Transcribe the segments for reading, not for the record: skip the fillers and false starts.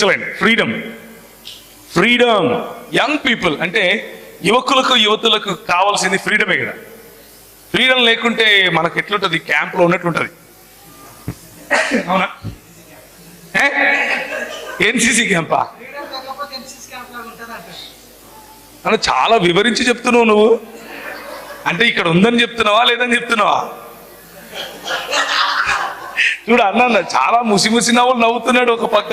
Excellent. Freedom. Freedom. Young people అంటే యువకులకు యువతులకు కావాల్సింది ఫ్రీడమే కదా. ఫ్రీడమ్ లేకుంటే మనకు ఎట్లుంటుంది, క్యాంప్లో ఉన్నట్లుంటుంది. అవునా? ఎన్సిసి క్యాంపా అని చాలా వివరించి చెప్తున్నావు నువ్వు. అంటే ఇక్కడ ఉందని చెప్తున్నావా లేదని చెప్తున్నావా? చూడు అన్న చాలా ముసి నవ్వులు నవ్వుతున్నాడు. ఒక పక్క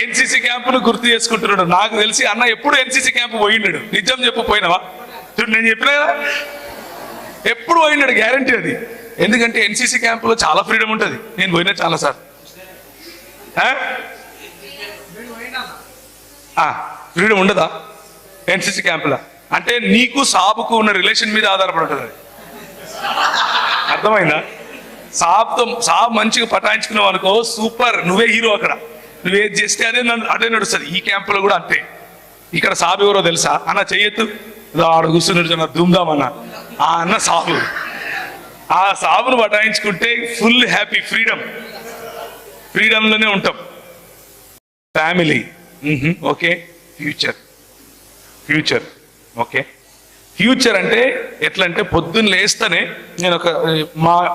ఎన్సిసి క్యాంపును గుర్తు చేసుకుంటున్నాడు. నాకు తెలిసి అన్న ఎప్పుడు ఎన్సిసి క్యాంప్ పోయినాడు. నిజం చెప్పు, పోయినావా? చూడు నేను చెప్పినా కదా, ఎప్పుడు పోయినాడు, గ్యారంటీ అది. ఎందుకంటే ఎన్సిసి క్యాంపులో చాలా ఫ్రీడమ్ ఉంటుంది. నేను పోయినా చాలా సార్. ఫ్రీడమ్ ఉండదా ఎన్సిసి క్యాంపులో? అంటే నీకు సాబుకు ఉన్న రిలేషన్ మీద ఆధారపడి ఉంటుంది అది. అర్థమైందా? సాబ్ మంచిగా పటాయించుకున్నావు అనుకో, సూపర్, నువ్వే హీరో. అక్కడ నువ్వేది చేస్తే అదే నడుస్తుంది. ఈ క్యాంపులో కూడా అంతే. ఇక్కడ సాబ్ ఎవరో తెలుసా? అన్న చెయ్యొద్దు, ఆడ కూర్చున్నాడు ధూమ్ధామ్ ఆ అన్న సాబు. ఆ సాబును పటాయించుకుంటే ఫుల్ హ్యాపీ. ఫ్రీడమ్లోనే ఉంటాం. Family okay. Future okay. Future అంటే ఎట్లా అంటే పొద్దున్న లేస్తేనే నేను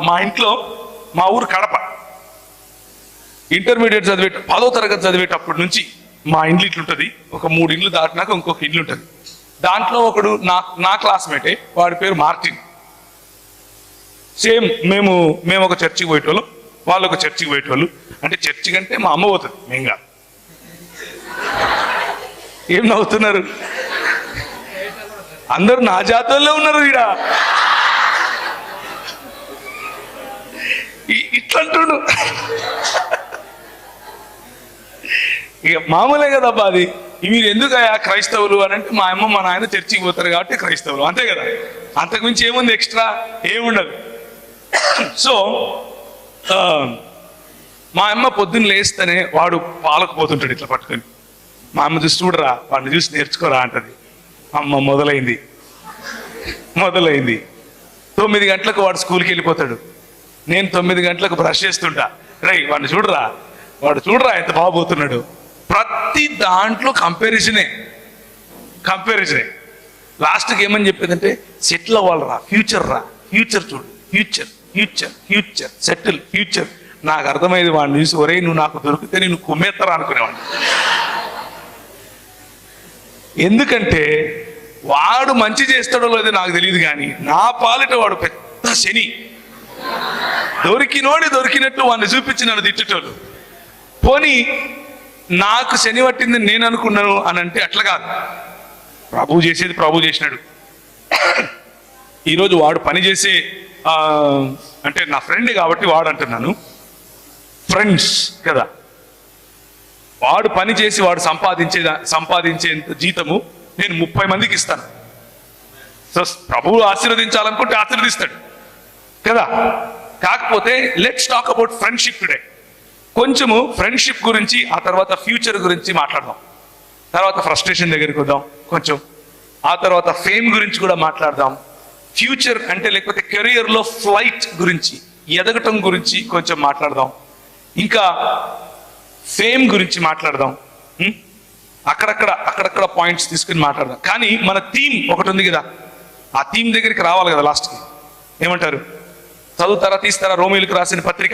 మా ఇంట్లో, మా ఊరు కడప, ఇంటర్మీడియట్ 10వ తరగతి చదివేటప్పటి నుంచి మా ఇండ్లు ఇట్లుంటుంది. ఒక 3 ఇండ్లు దాటినాక ఇంకొక ఇల్లు ఉంటుంది. దాంట్లో ఒకడు నా క్లాస్మేటే, వాడి పేరు మార్టిన్. సేమ్ మేము ఒక చర్చికి పోయేటోళ్ళు, వాళ్ళు ఒక చర్చికి పోయేటోళ్ళు. అంటే చర్చి కంటే మా అమ్మ పోతుంది, మేము కాదు. ఏం నవ్వుతున్నారు? అందరూ నా జాతరలో ఉన్నారు ఈడ. ఇట్లంటుడు ఇక మామూలే కదబ్బా అది. మీరు ఎందుకు క్రైస్తవులు అని అంటే, మా అమ్మ మా నాయన చర్చికి పోతారు కాబట్టి క్రైస్తవులు, అంతే కదా. అంతకుమించి ఏముంది, ఎక్స్ట్రా ఏముండదు. సో మా అమ్మ పొద్దున్న లేస్తేనే వాడు పాలకు పోతుంటాడు ఇట్లా పట్టుకొని. మా అమ్మ చూసి చూడరా, వాడిని చూసి నేర్చుకోరా అంటది. అమ్మ మొదలైంది. 9 గంటలకు వాడు స్కూల్కి వెళ్ళిపోతాడు. నేను 9 గంటలకు బ్రష్ చేస్తుంటా. వాడిని చూడరా ఎంత బాగుపోతున్నాడు. ప్రతి దాంట్లో కంపారిజనే. లాస్ట్కి ఏమని చెప్పేదంటే, సెటిల్ అవ్వాలరా, ఫ్యూచర్ చూడు, ఫ్యూచర్ సెటిల్, ఫ్యూచర్. నాకు అర్థమైంది. వాడిని చూసి ఒరే నువ్వు నాకు దొరికితే నేను కుమ్మేత్తరా అనుకునేవాడిని. ఎందుకంటే వాడు మంచి చేస్తాడో లేదో నాకు తెలియదు, కానీ నా పాలిట వాడు పెద్ద శని. దొరికినట్టు వాడిని చూపించి నన్ను తిట్టేటోళ్ళు. పోనీ నాకు శని పట్టింది నేను అనుకున్నాను అని అంటే అట్లా కాదు. ప్రభు చేసేది ప్రభు చేసినాడు. ఈరోజు వాడు పని చేసే అంటే నా ఫ్రెండ్ కాబట్టి వాడు అంటున్నాను, ఫ్రెండ్స్ కదా. వాడు పని చేసి వాడు సంపాదించేంత జీతము నేను 30 మందికి ఇస్తాను. సో ప్రభువు ఆశీర్వదించాలనుకుంటే ఆశీర్వదిస్తాడు కదా. కాకపోతే let's talk about friendship today. కొంచెము ఫ్రెండ్షిప్ గురించి, ఆ తర్వాత ఫ్యూచర్ గురించి మాట్లాడదాం. తర్వాత ఫ్రస్ట్రేషన్ దగ్గరికి వద్దాం కొంచెం. ఆ తర్వాత ఫేమ్ గురించి కూడా మాట్లాడదాం. ఫ్యూచర్ అంటే లేకపోతే కెరియర్లో ఫ్లైట్ గురించి, ఎదగటం గురించి కొంచెం మాట్లాడదాం. ఇంకా ఫేమ్ గురించి మాట్లాడదాం. అక్కడక్కడ పాయింట్స్ తీసుకుని మాట్లాడదాం. కానీ మన థీమ్ ఒకటి ఉంది కదా, ఆ థీమ్ దగ్గరికి రావాలి కదా లాస్ట్కి. ఏమంటారు? చదువుతారా, తీస్తారా? రోమిలకు రాసిన పత్రిక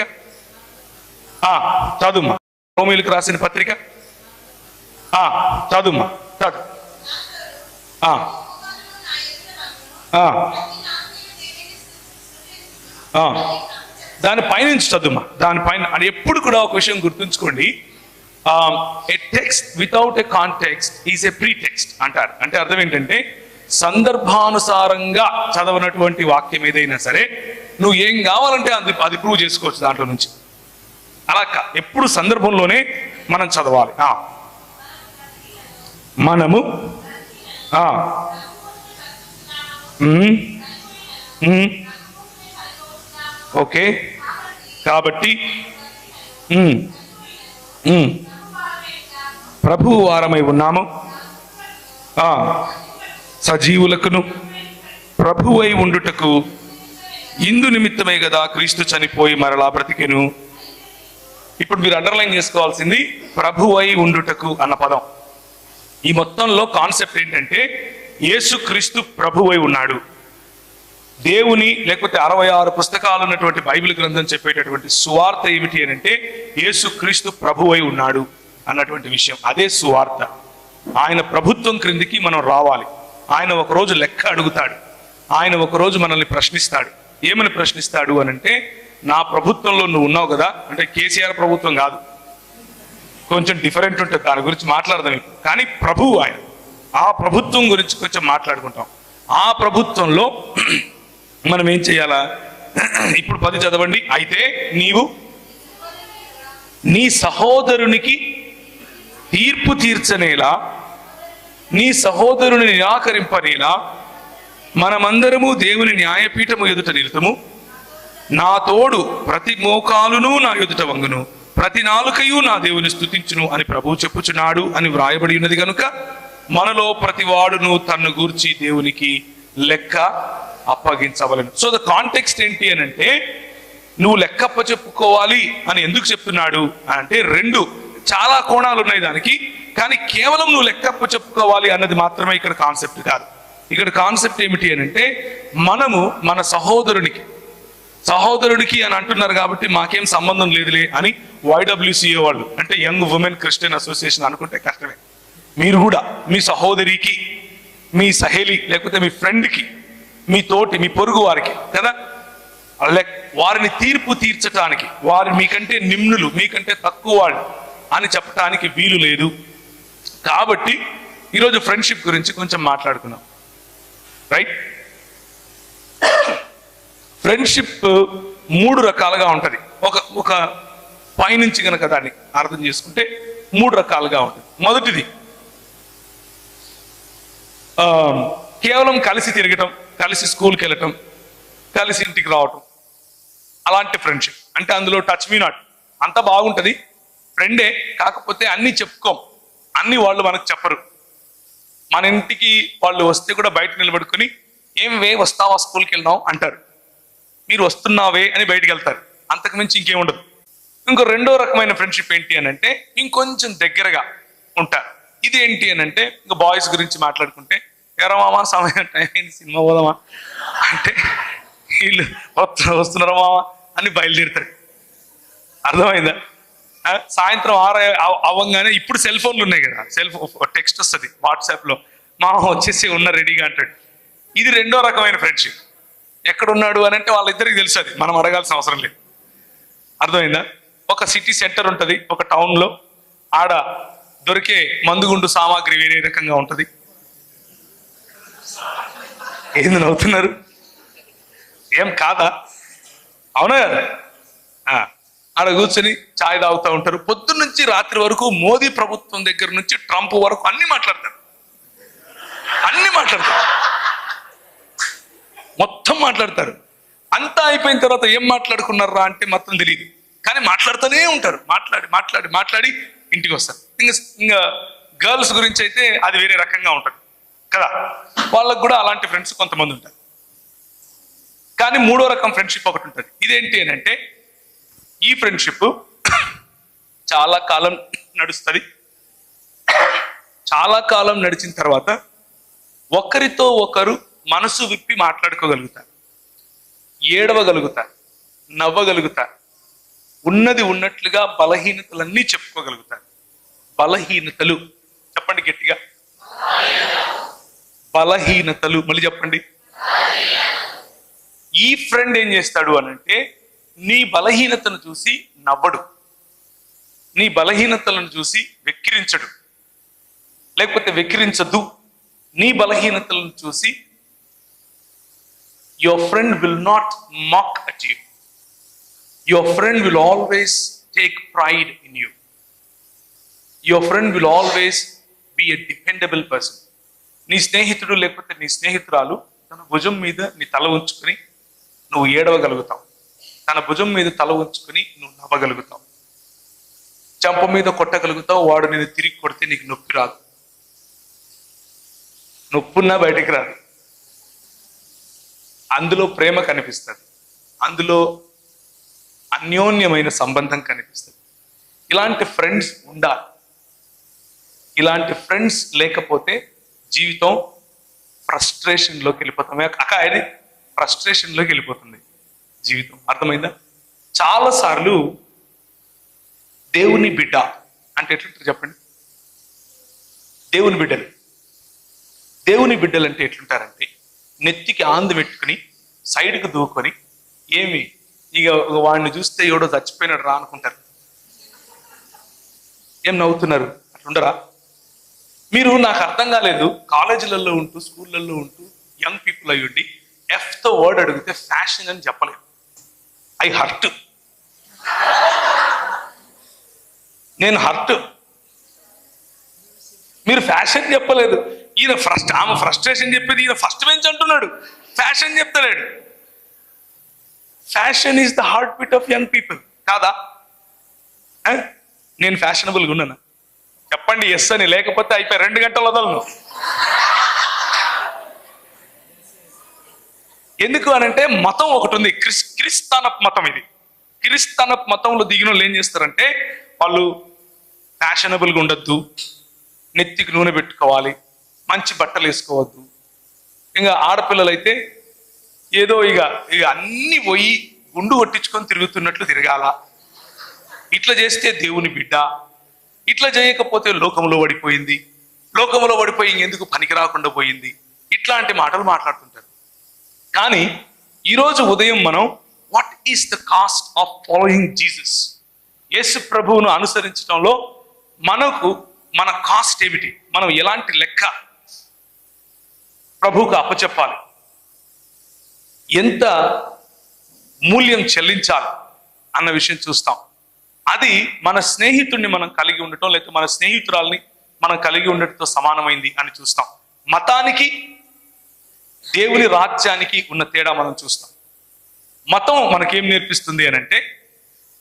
చదువుమా. రోమిలకు రాసిన పత్రిక చదువుమా, చదువు. దానిపైనుంచి చదువుమా. దానిపైన అది ఎప్పుడు కూడా ఒక విషయం గుర్తుంచుకోండి. A text without a context is a pretext అంటారు. అంటే అర్థం ఏంటంటే, సందర్భానుసారంగా చదవనటువంటి వాక్యం ఏదైనా సరే నువ్వు ఏం కావాలంటే అది ప్రూవ్ చేసుకోవచ్చు దాంట్లో నుంచి. అలా ఎప్పుడు సందర్భంలోనే మనం చదవాలి. మనము ఓకే. కాబట్టి ప్రభు వారమై ఉన్నాము. సజీవులకును ప్రభువై ఉండుటకు ఇందు నిమిత్తమే కదా క్రీస్తు చనిపోయి మరలా బ్రతికెను. ఇప్పుడు మీరు అండర్లైన్ చేసుకోవాల్సింది ప్రభువై ఉండుటకు అన్న పదం. ఈ మొత్తంలో కాన్సెప్ట్ ఏంటంటే యేసుక్రీస్తు ప్రభువై ఉన్నాడు. దేవుని లేకపోతే 66 పుస్తకాలు ఉన్నటువంటి బైబిల్ గ్రంథం చెప్పేటటువంటి సువార్త ఏమిటి అని అంటే యేసుక్రీస్తు ప్రభువై ఉన్నాడు అన్నటువంటి విషయం. అదే సువార్త. ఆయన ప్రభుత్వం క్రిందికి మనం రావాలి. ఆయన ఒకరోజు లెక్క అడుగుతాడు. ఆయన ఒకరోజు మనల్ని ప్రశ్నిస్తాడు. ఏమని ప్రశ్నిస్తాడు అని అంటే, నా ప్రభుత్వంలో నువ్వు ఉన్నావు కదా, అంటే కేసీఆర్ ప్రభుత్వం కాదు, కొంచెం డిఫరెంట్ ఉంటుంది, దాని గురించి మాట్లాడదాం ఇప్పుడు. కానీ ప్రభువు ఆయన, ఆ ప్రభుత్వం గురించి కొంచెం మాట్లాడుకుంటాం. ఆ ప్రభుత్వంలో మనం ఏం చేయాలా? ఇప్పుడు 10 చదవండి. అయితే నీవు నీ సహోదరునికి తీర్పు తీర్చనేలా, నీ సహోదరుని నిరాకరింపనేలా మనమందరము దేవుని న్యాయపీఠము ఎదుట నిలుతుము. నా తోడు ప్రతి మోకాలును నా ఎదుట వంగును, ప్రతి నాలుకయు నా దేవుని స్తుతించును అని ప్రభువు చెప్పుచున్నాడు అని వ్రాయబడి ఉన్నది కనుక మనలో ప్రతి వాడును తన్ను గూర్చి దేవునికి లెక్క అప్పగించవలను. సో ద కాంటెక్స్ట్ ఏంటి అని అంటే, నువ్వు లెక్క అప్పచెప్పుకోవాలి అని ఎందుకు చెప్తున్నాడు అంటే, చాలా కోణాలు ఉన్నాయి దానికి. కానీ కేవలం నువ్వు లెక్క అప్పచెప్పుకోవాలి అన్నది మాత్రమే ఇక్కడ కాన్సెప్ట్ కాదు. ఇక్కడ కాన్సెప్ట్ ఏమిటి అని అంటే, మనము మన సహోదరుడికి అని అంటున్నారు కాబట్టి మాకేం సంబంధం లేదులే అని YWCA వాళ్ళు, అంటే యంగ్ ఉమెన్ క్రిస్టియన్ అసోసియేషన్ అనుకుంటే కష్టమే. మీరు కూడా మీ సహోదరికి, మీ సహేలి, లేకపోతే మీ ఫ్రెండ్కి, మీ తోటి, మీ పొరుగు వారికి కదా, వారిని తీర్పు తీర్చటానికి, వారు మీకంటే నిమ్నులు, మీకంటే తక్కువ వాళ్ళు అని చెప్పటానికి వీలు లేదు. కాబట్టి ఈరోజు ఫ్రెండ్షిప్ గురించి కొంచెం మాట్లాడుకున్నాం. రైట్? ఫ్రెండ్షిప్ 3 రకాలుగా ఉంటుంది. ఒక పైనుంచి కనుక దాన్ని అర్థం చేసుకుంటే 3 రకాలుగా ఉంటుంది. మొదటిది కేవలం కలిసి తిరగటం, కలిసి స్కూల్కి వెళ్ళటం, కలిసి ఇంటికి రావటం, అలాంటి ఫ్రెండ్షిప్. అంటే అందులో టచ్ మీ నాట్, అంత బాగుంటుంది, ఫ్రెండే, కాకపోతే అన్నీ చెప్పుకోం, అన్ని వాళ్ళు మనకు చెప్పరు. మన ఇంటికి వాళ్ళు వస్తే కూడా బయట నిలబడుకొని ఏం వే వస్తావా స్కూల్కి వెళ్దాం అంటారు, మీరు వస్తున్నావే అని బయటికి వెళ్తారు, అంతకు మించి ఇంకేముండదు. ఇంకో రెండో రకమైన ఫ్రెండ్షిప్ ఏంటి అని అంటే, ఇంకొంచెం దగ్గరగా ఉంటారు. ఇది ఏంటి అని అంటే, ఇంకా బాయ్స్ గురించి మాట్లాడుకుంటే, ఎరా మామా సమయం టైం అయింది సినిమా పోదామా అంటే వీళ్ళు వస్తున్నారా మామా అని బయలుదేరుతారు. అర్థమైందా? సాయంత్రం 6 అవ్వగానే ఇప్పుడు సెల్ ఫోన్లు ఉన్నాయి కదా, టెక్స్ట్ వస్తుంది వాట్సాప్లో, మామ వచ్చేసి ఉన్న రెడీగా అంటాడు. ఇది రెండో రకమైన ఫ్రెండ్షిప్. ఎక్కడున్నాడు అని అంటే వాళ్ళిద్దరికి తెలుసు, అది మనం అడగాల్సిన అవసరం లేదు. అర్థమైందా? ఒక సిటీ సెంటర్ ఉంటుంది ఒక టౌన్లో, ఆడ దొరికే మందుగుండు సామాగ్రి వేరే రకంగా ఉంటుంది. ఏంది నవ్వుతున్నారు? ఏం కాదా? అవునా కదా? ఆడ కూర్చొని ఛాయ్ తాగుతూ ఉంటారు. పొద్దున్న నుంచి రాత్రి వరకు మోదీ ప్రభుత్వం దగ్గర నుంచి ట్రంప్ వరకు అన్ని మాట్లాడతారు, మొత్తం మాట్లాడతారు. అంతా అయిపోయిన తర్వాత ఏం మాట్లాడుకున్నారా అంటే మొత్తం తెలియదు, కానీ మాట్లాడుతూనే ఉంటారు. మాట్లాడి ఇంటికి వస్తారు. ఇంకా గర్ల్స్ గురించి అయితే అది వేరే రకంగా ఉంటుంది కదా, వాళ్ళకు కూడా అలాంటి ఫ్రెండ్స్ కొంతమంది ఉంటారు. కానీ 3వ రకం ఫ్రెండ్షిప్ ఒకటి ఉంటుంది. ఇదేంటి అని అంటే, ఈ ఫ్రెండ్షిప్ చాలా కాలం నడుస్తుంది. చాలా కాలం నడిచిన తర్వాత ఒకరితో ఒకరు మనసు విప్పి మాట్లాడుకోగలుగుతారు, ఏడవగలుగుతారు, నవ్వగలుగుతారు, ఉన్నది ఉన్నట్లుగా బలహీనతలన్నీ చెప్పుకోగలుగుతారు. బలహీనతలు చెప్పండి గట్టిగా, బలహీనతలు. మళ్ళీ చెప్పండి. ఈ ఫ్రెండ్ ఏం చేస్తాడు అనంటే, నీ బలహీనతను చూసి నవ్వడు, నీ బలహీనతలను చూసి వెక్కిరించడు, లేకపోతే వెక్కిరించదు. నీ బలహీనతలను చూసి your friend will not mock at you. Your friend will always take pride in you. Your friend will always be a dependable person. నీ స్నేహితుడు లేకపోతే నీ స్నేహితురాలు తన భుజం మీద నీ తల ఉంచుకొని నువ్వు ఏడవగలుగుతావు, తన భుజం మీద తల ఉంచుకొని నువ్వు నవ్వగలుగుతావు, చెంప మీద కొట్టగలుగుతావు. వాడు నేను తిరిగి కొడితే నీకు నొప్పి రాదు, నొప్పున్నా బయటికి రాదు. అందులో ప్రేమ కనిపిస్తుంది, అందులో అన్యోన్యమైన సంబంధం కనిపిస్తుంది. ఇలాంటి ఫ్రెండ్స్ ఉండాలి. ఇలాంటి ఫ్రెండ్స్ లేకపోతే జీవితం ఫ్రస్ట్రేషన్లోకి వెళ్ళిపోతాం. అది ఫ్రస్ట్రేషన్లోకి వెళ్ళిపోతుంది జీవితం. అర్థమైందా? చాలాసార్లు దేవుని బిడ్డ అంటే ఎట్లుంటారు చెప్పండి? దేవుని బిడ్డలు అంటే ఎట్లుంటారంటే నెత్తికి ఆందు పెట్టుకుని సైడ్కి దూకొని ఏమి ఇక వాడిని చూస్తే ఎవడో చచ్చిపోయినాడు రా అనుకుంటారు. ఏం నవ్వుతున్నారు? అట్లుండరా మీరు? నాకు అర్థం కాలేదు. కాలేజీలలో ఉంటూ స్కూళ్ళల్లో ఉంటూ యంగ్ పీపుల్ అయ్యుండి ఎఫ్తో వర్డ్ అడిగితే ఫ్యాషన్ అని చెప్పలేదు. I hurt. నేను హర్ట్. మీరు ఫ్యాషన్ చెప్పలేదు. ఆమె ఫ్రస్ట్రేషన్ చెప్పేది ఈయన ఫస్ట్ బెంచ్ అంటున్నాడు, ఫ్యాషన్ చెప్తలేడు. Fashion is the heartbeat of young people కాదా? నేను ఫ్యాషనబుల్గా ఉన్నాను చెప్పండి ఎస్ అని, లేకపోతే అయిపోయి 2 గంటలు వదలను. ఎందుకు అనంటే మతం ఒకటి ఉంది, క్రిస్తానప్ మతం. ఇది క్రిస్తానప్ మతంలో దిగిన వాళ్ళు ఏం చేస్తారంటే వాళ్ళు ఫ్యాషనబుల్గా ఉండొద్దు, నెత్తికి నూనె పెట్టుకోవాలి, మంచి బట్టలు వేసుకోవద్దు. ఇంకా ఆడపిల్లలు అయితే ఏదో ఇక అన్ని పోయి గుండు కొట్టించుకొని తిరుగుతున్నట్లు తిరగాల. ఇట్లా చేస్తే దేవుని బిడ్డ, ఇట్లా చేయకపోతే లోకంలో పడిపోయింది, లోకంలో పడిపోయి ఇంకెందుకు పనికి రాకుండా పోయింది, ఇట్లాంటి మాటలు మాట్లాడుతుంటారు. కానీ ఈరోజు ఉదయం మనం what is the cost of following Jesus, యేసు ప్రభువును అనుసరించడంలో మన కాస్ట్ ఏమిటి, మనం ఎలాంటి లెక్క ప్రభువుకు అప్పచెప్పాలి, ఎంత మూల్యం చెల్లించాలి అన్న విషయం చూస్తాం. అది మన స్నేహితుడిని మనం కలిగి ఉండటం, లేకపోతే మన స్నేహితురాల్ని మనం కలిగి ఉండటంతో సమానమైంది అని చూస్తాం. మతానికి దేవుని రాజ్యానికి ఉన్న తేడా మనం చూస్తాం. మతం మనకేం నేర్పిస్తుంది అని అంటే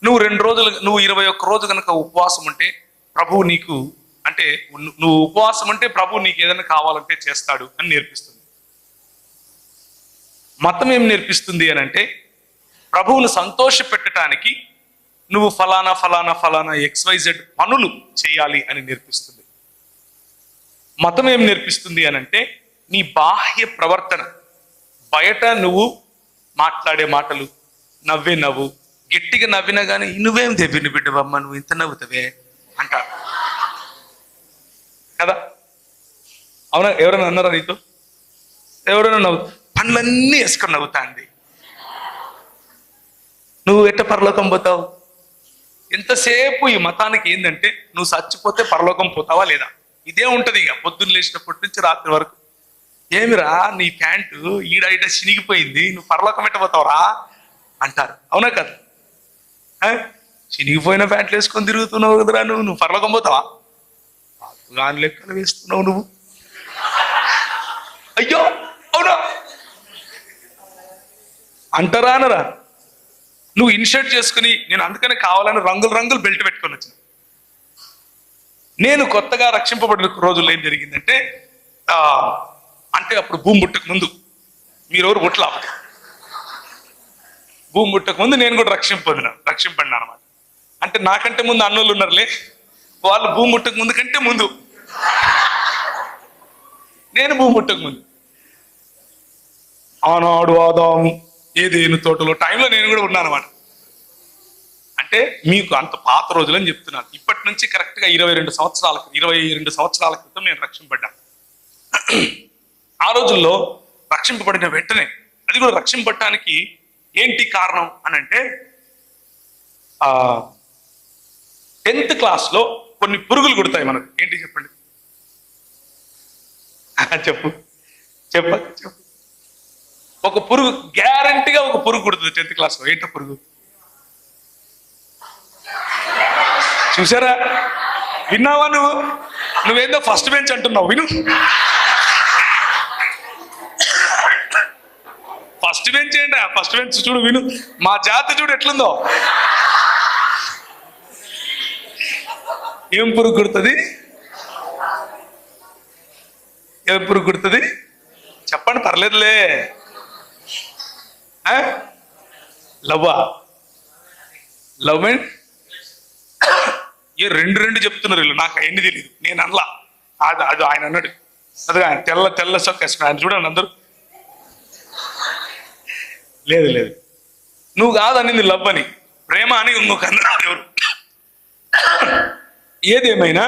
నువ్వు 2 రోజులు, నువ్వు 21 రోజు కనుక ఉపవాసం ఉంటే ప్రభువు నీకు అంటే నువ్వు ఉపవాసం అంటే ప్రభువు నీకు ఏదైనా కావాలంటే చేస్తాడు అని నేర్పిస్తుంది. మతం ఏం నేర్పిస్తుంది అని అంటే ప్రభువును సంతోష పెట్టడానికి నువ్వు ఫలానా ఫలానా ఫలానా XYZ పనులు చేయాలి అని నేర్పిస్తుంది. మతం ఏం నేర్పిస్తుంది అని అంటే నీ బాహ్య ప్రవర్తన, బయట నువ్వు మాట్లాడే మాటలు, నవ్వే నవ్వు, గట్టిగా నవ్వినా కానీ నువ్వేం తెవ్విని బిడ్డవమ్మ, నువ్వు ఇంత నవ్వుతావే అంటారు కదా? అవునా? ఎవరైనా అన్నారా నీతో? ఎవరైనా నవ్వు పండ్లన్నీ వేసుకొని నవ్వుతా అండి, నువ్వు ఎట్ట పరలోకం పోతావు? ఎంతసేపు ఈ మతానికి ఏంటంటే నువ్వు చచ్చిపోతే పరలోకం పోతావా లేదా, ఇదే ఉంటది. ఇక పొద్దున్న లేచినప్పటి నుంచి రాత్రి వరకు ఏమిరా నీ ప్యాంటు ఈడ చినిగిపోయింది, నువ్వు పరలోకం ఎట్టబోతావురా అంటారు. అవునా కదా? చినిగిపోయిన ప్యాంట్లు వేసుకొని తిరుగుతున్నావు కదరా, నువ్వు పరలోకం పోతావా? గాని లెక్కలు వేస్తున్నావు నువ్వు. అయ్యో అవునా అంటారా అనరా? నువ్వు ఇన్షర్ట్ చేసుకుని, నేను అందుకనే కావాలని రంగులు బెల్ట్ పెట్టుకొని వచ్చిన. నేను కొత్తగా రక్షింపబడిన రోజుల్లో ఏం జరిగిందంటే అంటే అప్పుడు భూమి పుట్టక ముందు, మీరెవరు పుట్టలా, భూమి పుట్టక ముందు నేను కూడా రక్షింపడినా అనమాట. అంటే నాకంటే ముందు అన్నోళ్ళు ఉన్నారులే, వాళ్ళు భూమి పుట్టక ముందు కంటే ముందు, నేను భూమి పుట్టక ముందు. ఆనాడు ఆదాము ఏదేను తోటలో టైంలో నేను కూడా ఉన్నాను అనమాట. అంటే మీకు అంత పాత రోజులని చెప్తున్నాను. ఇప్పటి నుంచి కరెక్ట్గా 22 సంవత్సరాల క్రితం నేను రక్షింపడ్డా. ఆ రోజుల్లో రక్షింపబడిన వెంటనే, అది కూడా రక్షింపడటానికి ఏంటి కారణం అని అంటే 10th క్లాస్లో కొన్ని పురుగులు కుడతాయి మనకు. ఏంటి చెప్పండి? చెప్పు. ఒక పురుగు, గ్యారంటీగా ఒక పురుగు కుడుతుంది 10th క్లాస్లో. ఏంటో పురుగు చూసారా? విన్నావా? నువ్వేందో ఫస్ట్ బెంచ్ అంటున్నావు, విను. ఫస్ట్ బెంచ్ ఏంటా? ఫస్ట్ బెంచ్ చూడు, విను. మా జాతి చూడు ఎట్లుందో. ఏం పురుగు కుడుతుంది? ఏం పురుగు కుడుతుంది చెప్పండి, పర్లేదులే. లవ్ మీన్ రెండు రెండు చెప్తున్నారు వీళ్ళు, నాకు ఎన్ని తెలియదు, నేను అనలా. అది అది ఆయన అన్నాడు, అది ఆయన తెల్ల తెల్ల సొక్క వేసుకున్నాడు. ఆయన చూడండి అందరూ. లేదు లేదు, నువ్వు కాదనింది లవ్ అని, ప్రేమ అని ఇంకొక అన్నారు ఎవరు. ఏదేమైనా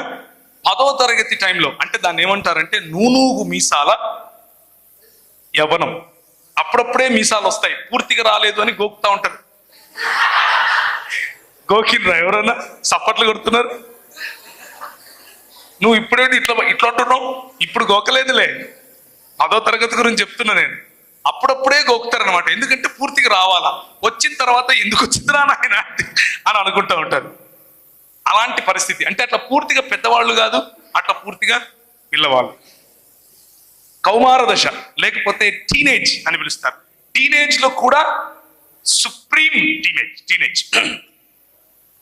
10వ తరగతి టైంలో, అంటే దాన్ని ఏమంటారంటే నూనూగు మీసాల యవ్వనం. అప్పుడప్పుడే మీసాలు వస్తాయి, పూర్తిగా రాలేదు అని గోకుతా ఉంటారు. గోకిండ్రా ఎవరన్నా? చప్పట్లు కొడుతున్నారు. నువ్వు ఇప్పుడేంటి ఇట్లా ఇట్లా అంటున్నావు? ఇప్పుడు గోకలేదులే, 10వ తరగతి గురించి చెప్తున్నా నేను. అప్పుడప్పుడే గోకుతారనమాట, ఎందుకంటే పూర్తిగా రావాలా, వచ్చిన తర్వాత ఎందుకు వచ్చిందిరా నాయన అని అనుకుంటూ ఉంటారు. అలాంటి పరిస్థితి. అంటే అట్లా పూర్తిగా పెద్దవాళ్ళు కాదు, అట్లా పూర్తిగా పిల్లవాళ్ళు. కౌమార దశ లేకపోతే టీనేజ్ అని పిలుస్తారు. టీనేజ్ లో కూడా సుప్రీం టీనేజ్.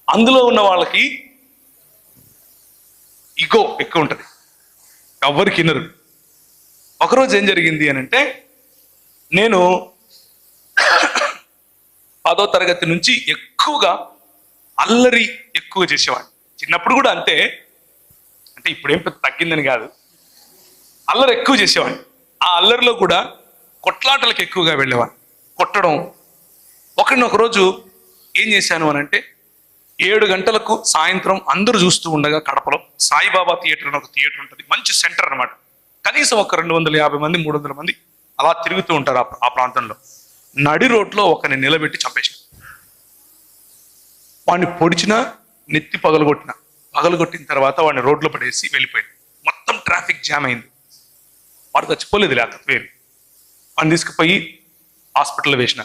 అందులో ఉన్న వాళ్ళకి ఇగో ఎక్కువ ఉంటుంది, ఎవరికి వినరు. ఒకరోజు ఏం జరిగింది అని అంటే, నేను 10వ తరగతి నుంచి ఎక్కువగా అల్లరి ఎక్కువ చేసేవాడిని. చిన్నప్పుడు కూడా అంతే, అంటే ఇప్పుడేం పెద్ద తగ్గిందని కాదు, అల్లరి ఎక్కువ చేసేవాడిని. ఆ అల్లరిలో కూడా కొట్లాటలకు ఎక్కువగా వెళ్ళేవాడిని, కొట్టడం. ఒకరోజు ఏం చేశాను అని అంటే, 7 గంటలకు సాయంత్రం అందరూ చూస్తూ ఉండగా కడపలో సాయిబాబా థియేటర్ అని ఒక థియేటర్ ఉంటుంది, మంచి సెంటర్ అనమాట. కనీసం ఒక 250 మంది 300 మంది అలా తిరుగుతూ ఉంటారు ఆ ప్రాంతంలో. నడి రోడ్లో ఒకరిని నిలబెట్టి చంపేశాను. వాడిని పొడిచిన, నెత్తి పగలగొట్టిన తర్వాత వాడిని రోడ్లో పడేసి వెళ్ళిపోయాడు. మొత్తం ట్రాఫిక్ జామ్ అయింది. వాడు చచ్చిపోలేదు, లేకపోతే వేరు. వాడిని తీసుకుపోయి హాస్పిటల్లో వేసిన.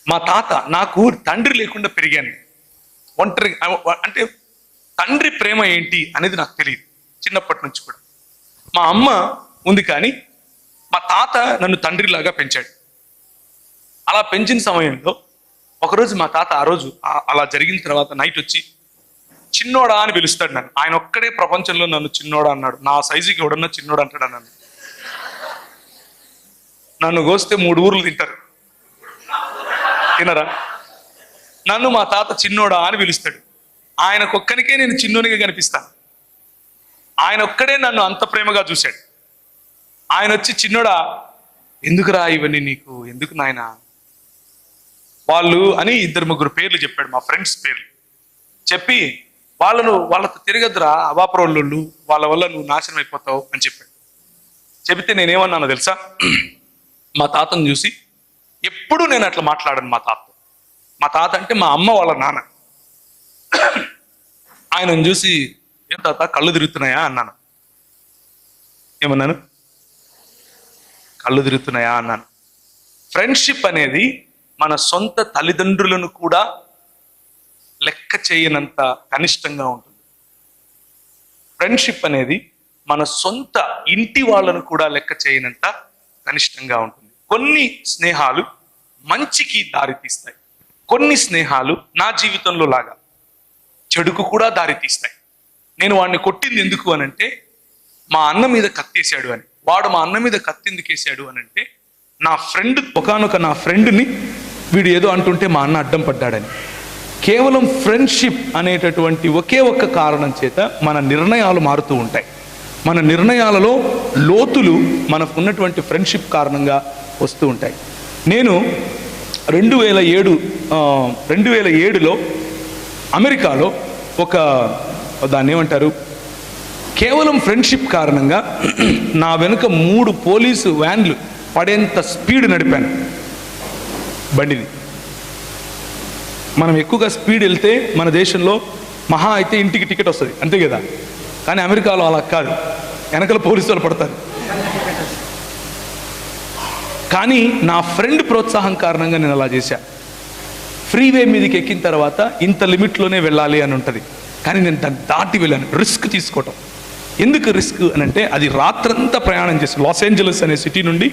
మా తాత, నాకు తండ్రి లేకుండా పెరిగాను, ఒంటరి. అంటే తండ్రి ప్రేమ ఏంటి అనేది నాకు తెలియదు చిన్నప్పటి నుంచి కూడా. మా అమ్మ ఉంది కానీ మా తాత నన్ను తండ్రిలాగా పెంచాడు. అలా పెంచిన సమయంలో ఒకరోజు మా తాత, ఆ రోజు అలా జరిగిన తర్వాత నైట్ వచ్చి చిన్నోడా అని పిలుస్తాడు నన్ను. ఆయన ఒక్కడే ప్రపంచంలో నన్ను చిన్నోడా అన్నాడు. నా సైజుకి ఎవడన్నా చిన్నోడా అంటాడు నన్ను. నన్ను కోస్తే 3 ఊర్లు తింటారు, తినరా? నన్ను మా తాత చిన్నోడా అని పిలుస్తాడు. ఆయనకొక్కనికే నేను చిన్నోనిగా కనిపిస్తాను. ఆయన ఒక్కడే నన్ను అంత ప్రేమగా చూశాడు. ఆయన వచ్చి, చిన్నోడా ఎందుకురా ఇవన్నీ నీకు, ఎందుకు నాయన వాళ్ళు అని 2-3 పేర్లు చెప్పాడు, మా ఫ్రెండ్స్ పేర్లు చెప్పి, వాళ్ళతో తిరగద్దురా అవాపరోళ్ళు, వాళ్ళ వల్ల నువ్వు నాశనం అయిపోతావు అని చెప్పాడు. చెబితే నేనేమన్నానో తెలుసా? మా తాతను చూసి, ఎప్పుడూ నేను అట్లా మాట్లాడాను మా తాతతో. మా తాత అంటే మా అమ్మ వాళ్ళ నాన్న. ఆయనను చూసి, ఏం తాత కళ్ళు తిరుగుతున్నాయా అన్నాను. ఏమన్నాను? కళ్ళు తిరుగుతున్నాయా అన్నాను. ఫ్రెండ్షిప్ అనేది మన సొంత తల్లిదండ్రులను కూడా లెక్క చేయనంత కనిష్టంగా ఉంటుంది. ఫ్రెండ్షిప్ అనేది మన సొంత ఇంటి వాళ్ళను కూడా లెక్క చేయనంత కనిష్టంగా ఉంటుంది. కొన్ని స్నేహాలు మంచికి దారితీస్తాయి, కొన్ని స్నేహాలు నా జీవితంలో లాగా చెడుకు కూడా దారితీస్తాయి. నేను వాడిని కొట్టింది ఎందుకు అనంటే, మా అన్న మీద కత్తేసాడు అని. వాడు మా అన్న మీద కత్తి ఎందుకు వేసాడు అనంటే, నా ఫ్రెండ్, ఒకానొక నా ఫ్రెండ్ని వీడు ఏదో అంటుంటే మా అన్న అడ్డం పడ్డాడని. కేవలం ఫ్రెండ్షిప్ అనేటటువంటి ఒకే ఒక్క కారణం చేత మన నిర్ణయాలు మారుతూ ఉంటాయి. మన నిర్ణయాలలో లోతులు మనకు ఉన్నటువంటి ఫ్రెండ్షిప్ కారణంగా వస్తూ ఉంటాయి. నేను 2007లో అమెరికాలో దాన్ని ఏమంటారు, కేవలం ఫ్రెండ్షిప్ కారణంగా నా వెనుక 3 పోలీసు వ్యాన్లు పడేంత స్పీడ్ నడిపాను బండిని. మనం ఎక్కువగా స్పీడ్ వెళ్తే మన దేశంలో మహా అయితే ఇంటికి టికెట్ వస్తుంది, అంతే కదా. కానీ అమెరికాలో అలా కాదు, వెనకల పోలీసు వాళ్ళు పడతారు. కానీ నా ఫ్రెండ్ ప్రోత్సాహం కారణంగా నేను అలా చేశాను. ఫ్రీవే మీదకి ఎక్కిన తర్వాత ఇంత లిమిట్లోనే వెళ్ళాలి అని ఉంటుంది, కానీ నేను దాన్ని దాటి వెళ్ళాను. రిస్క్ తీసుకోవటం. ఎందుకు రిస్క్ అని అంటే, అది రాత్రంతా ప్రయాణం చేసి లాస్ ఏంజలస్ అనే సిటీ నుండి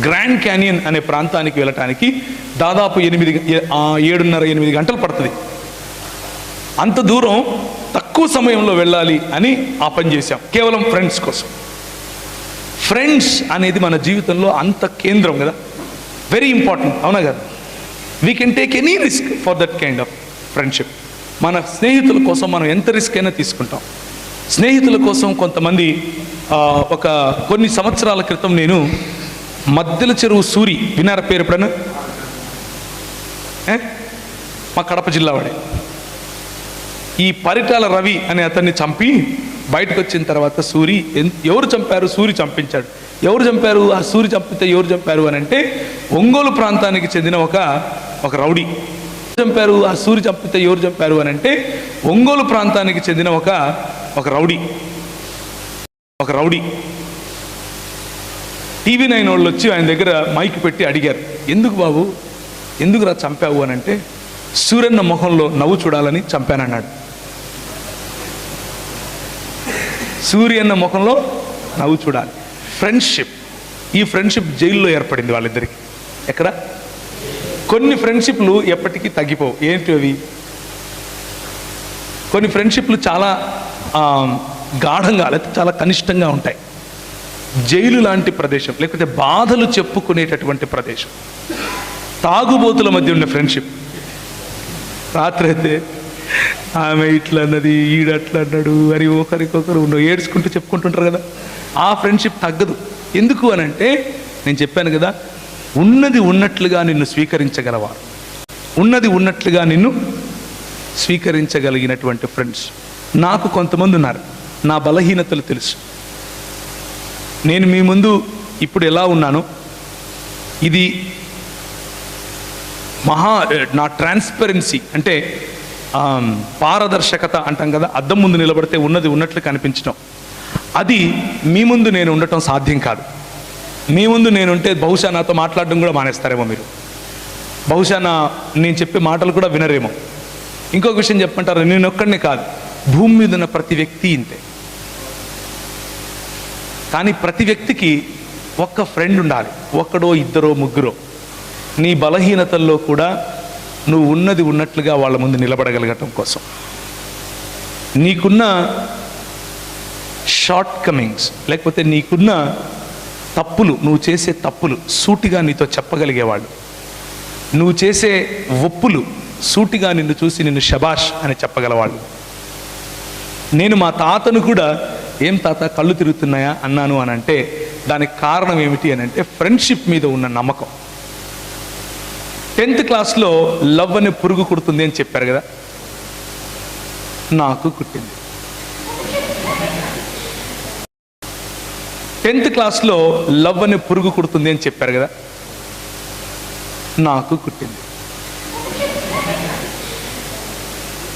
గ్రాండ్ క్యానియన్ అనే ప్రాంతానికి వెళ్ళటానికి దాదాపు 7.5-8 గంటలు పడుతుంది. అంత దూరం తక్కువ సమయంలో వెళ్ళాలి అని ఆ పని చేశాం, కేవలం ఫ్రెండ్స్ కోసం. ఫ్రెండ్స్ అనేది మన జీవితంలో అంత కేంద్రం కదా, వెరీ ఇంపార్టెంట్, అవునా కదా. We can take any risk for that kind of friendship. మన స్నేహితుల కోసం మనం ఎంత రిస్క్ అయినా తీసుకుంటాం. స్నేహితుల కోసం కొంతమంది కొన్ని సంవత్సరాల క్రితం నేను మద్దెల చెరువు సూరి వినార పేరు ఎప్పుడన్నా? మా కడప జిల్లా వాడే. ఈ పరిటాల రవి అనే అతన్ని చంపి బయటకు వచ్చిన తర్వాత సూరి ఎవరు చంపారు? సూరి చంపించాడు. ఎవరు చంపారు? ఆ సూరి చంపితే ఎవరు చంపారు అని అంటే ఒంగోలు ప్రాంతానికి చెందిన ఒక రౌడీ చంపారు. ఆ సూరి చంపితే ఎవరు చంపారు అని అంటే ఒంగోలు ప్రాంతానికి చెందిన ఒక రౌడీ టీవీ 9 వాళ్ళు వచ్చి ఆయన దగ్గర మైక్ పెట్టి అడిగారు, ఎందుకు బాబు, ఎందుకురా చంపావు అని అంటే సూర్యన్న మొహంలో నవ్వు చూడాలని చంపానన్నాడు. సూర్యన్న ముఖంలో నవ్వు చూడాలి. ఫ్రెండ్షిప్, ఈ ఫ్రెండ్షిప్ జైల్లో ఏర్పడింది వాళ్ళిద్దరికి. ఎక్కడ? కొన్ని ఫ్రెండ్షిప్లు ఎప్పటికీ తగ్గిపోవు. ఏంటి అవి? కొన్ని ఫ్రెండ్షిప్లు చాలా గాఢంగా లేకపోతే చాలా కనిష్టంగా ఉంటాయి. జైలు లాంటి ప్రదేశం, లేకపోతే బాధలు చెప్పుకునేటటువంటి ప్రదేశం, తాగుబోతుల మధ్య ఉండే ఫ్రెండ్షిప్. రాత్రి అయితే ఆమె ఇట్లా అన్నది, ఈడు అట్లా అన్నాడు అని ఒకరికొకరు ఏడ్చుకుంటూ చెప్పుకుంటుంటారు కదా. ఆ ఫ్రెండ్షిప్ తగ్గదు. ఎందుకు అని అంటే నేను చెప్పాను కదా, ఉన్నది ఉన్నట్లుగా నిన్ను స్వీకరించగలవారు, ఉన్నది ఉన్నట్లుగా నిన్ను స్వీకరించగలిగినటువంటి ఫ్రెండ్స్. నాకు కొంతమంది ఉన్నారు, నా బలహీనతలు తెలుసు. నేను మీ ముందు ఇప్పుడు ఎలా ఉన్నానో ఇది నా ట్రాన్స్పరెన్సీ అంటే పారదర్శకత అంటాం కదా, అద్దం ముందు నిలబడితే ఉన్నది ఉన్నట్లు కనిపించడం, అది మీ ముందు నేను ఉండటం సాధ్యం కాదు. మీ ముందు నేనుంటే బహుశా నాతో మాట్లాడడం కూడా మానేస్తారేమో మీరు, బహుశా నేను చెప్పే మాటలు కూడా వినరేమో. ఇంకొక విషయం చెప్పమంటారు, నేను ఒక్కడినే కాదు, భూమి మీద ఉన్న ప్రతి వ్యక్తి ఇంతే. కానీ ప్రతి వ్యక్తికి ఒక్క ఫ్రెండ్ ఉండాలి, ఒక్కడో ఇద్దరో ముగ్గురో. నీ బలహీనతల్లో కూడా నువ్వు ఉన్నది ఉన్నట్లుగా వాళ్ళ ముందు నిలబడగలగటం కోసం, నీకున్న షార్ట్ కమింగ్స్ లేకపోతే నీకున్న తప్పులు, నువ్వు చేసే తప్పులు సూటిగా నీతో చెప్పగలిగేవాళ్ళు, నువ్వు చేసే ఒప్పులు సూటిగా నిన్ను చూసి నిన్ను శబాష్ అని చెప్పగలవాళ్ళు. నేను మా తాతను కూడా ఏం తాత కళ్ళు తిరుగుతున్నాయా అన్నాను అని అంటే దానికి కారణం ఏమిటి అని అంటే ఫ్రెండ్షిప్ మీద ఉన్న నమ్మకం. 10th క్లాస్లో లవ్ అనే పురుగు కుడుతుంది అని చెప్పారు కదా, నాకు కుట్టింది. 10th క్లాస్లో లవ్ అనే పురుగు కుడుతుంది అని చెప్పారు కదా, నాకు కుట్టింది.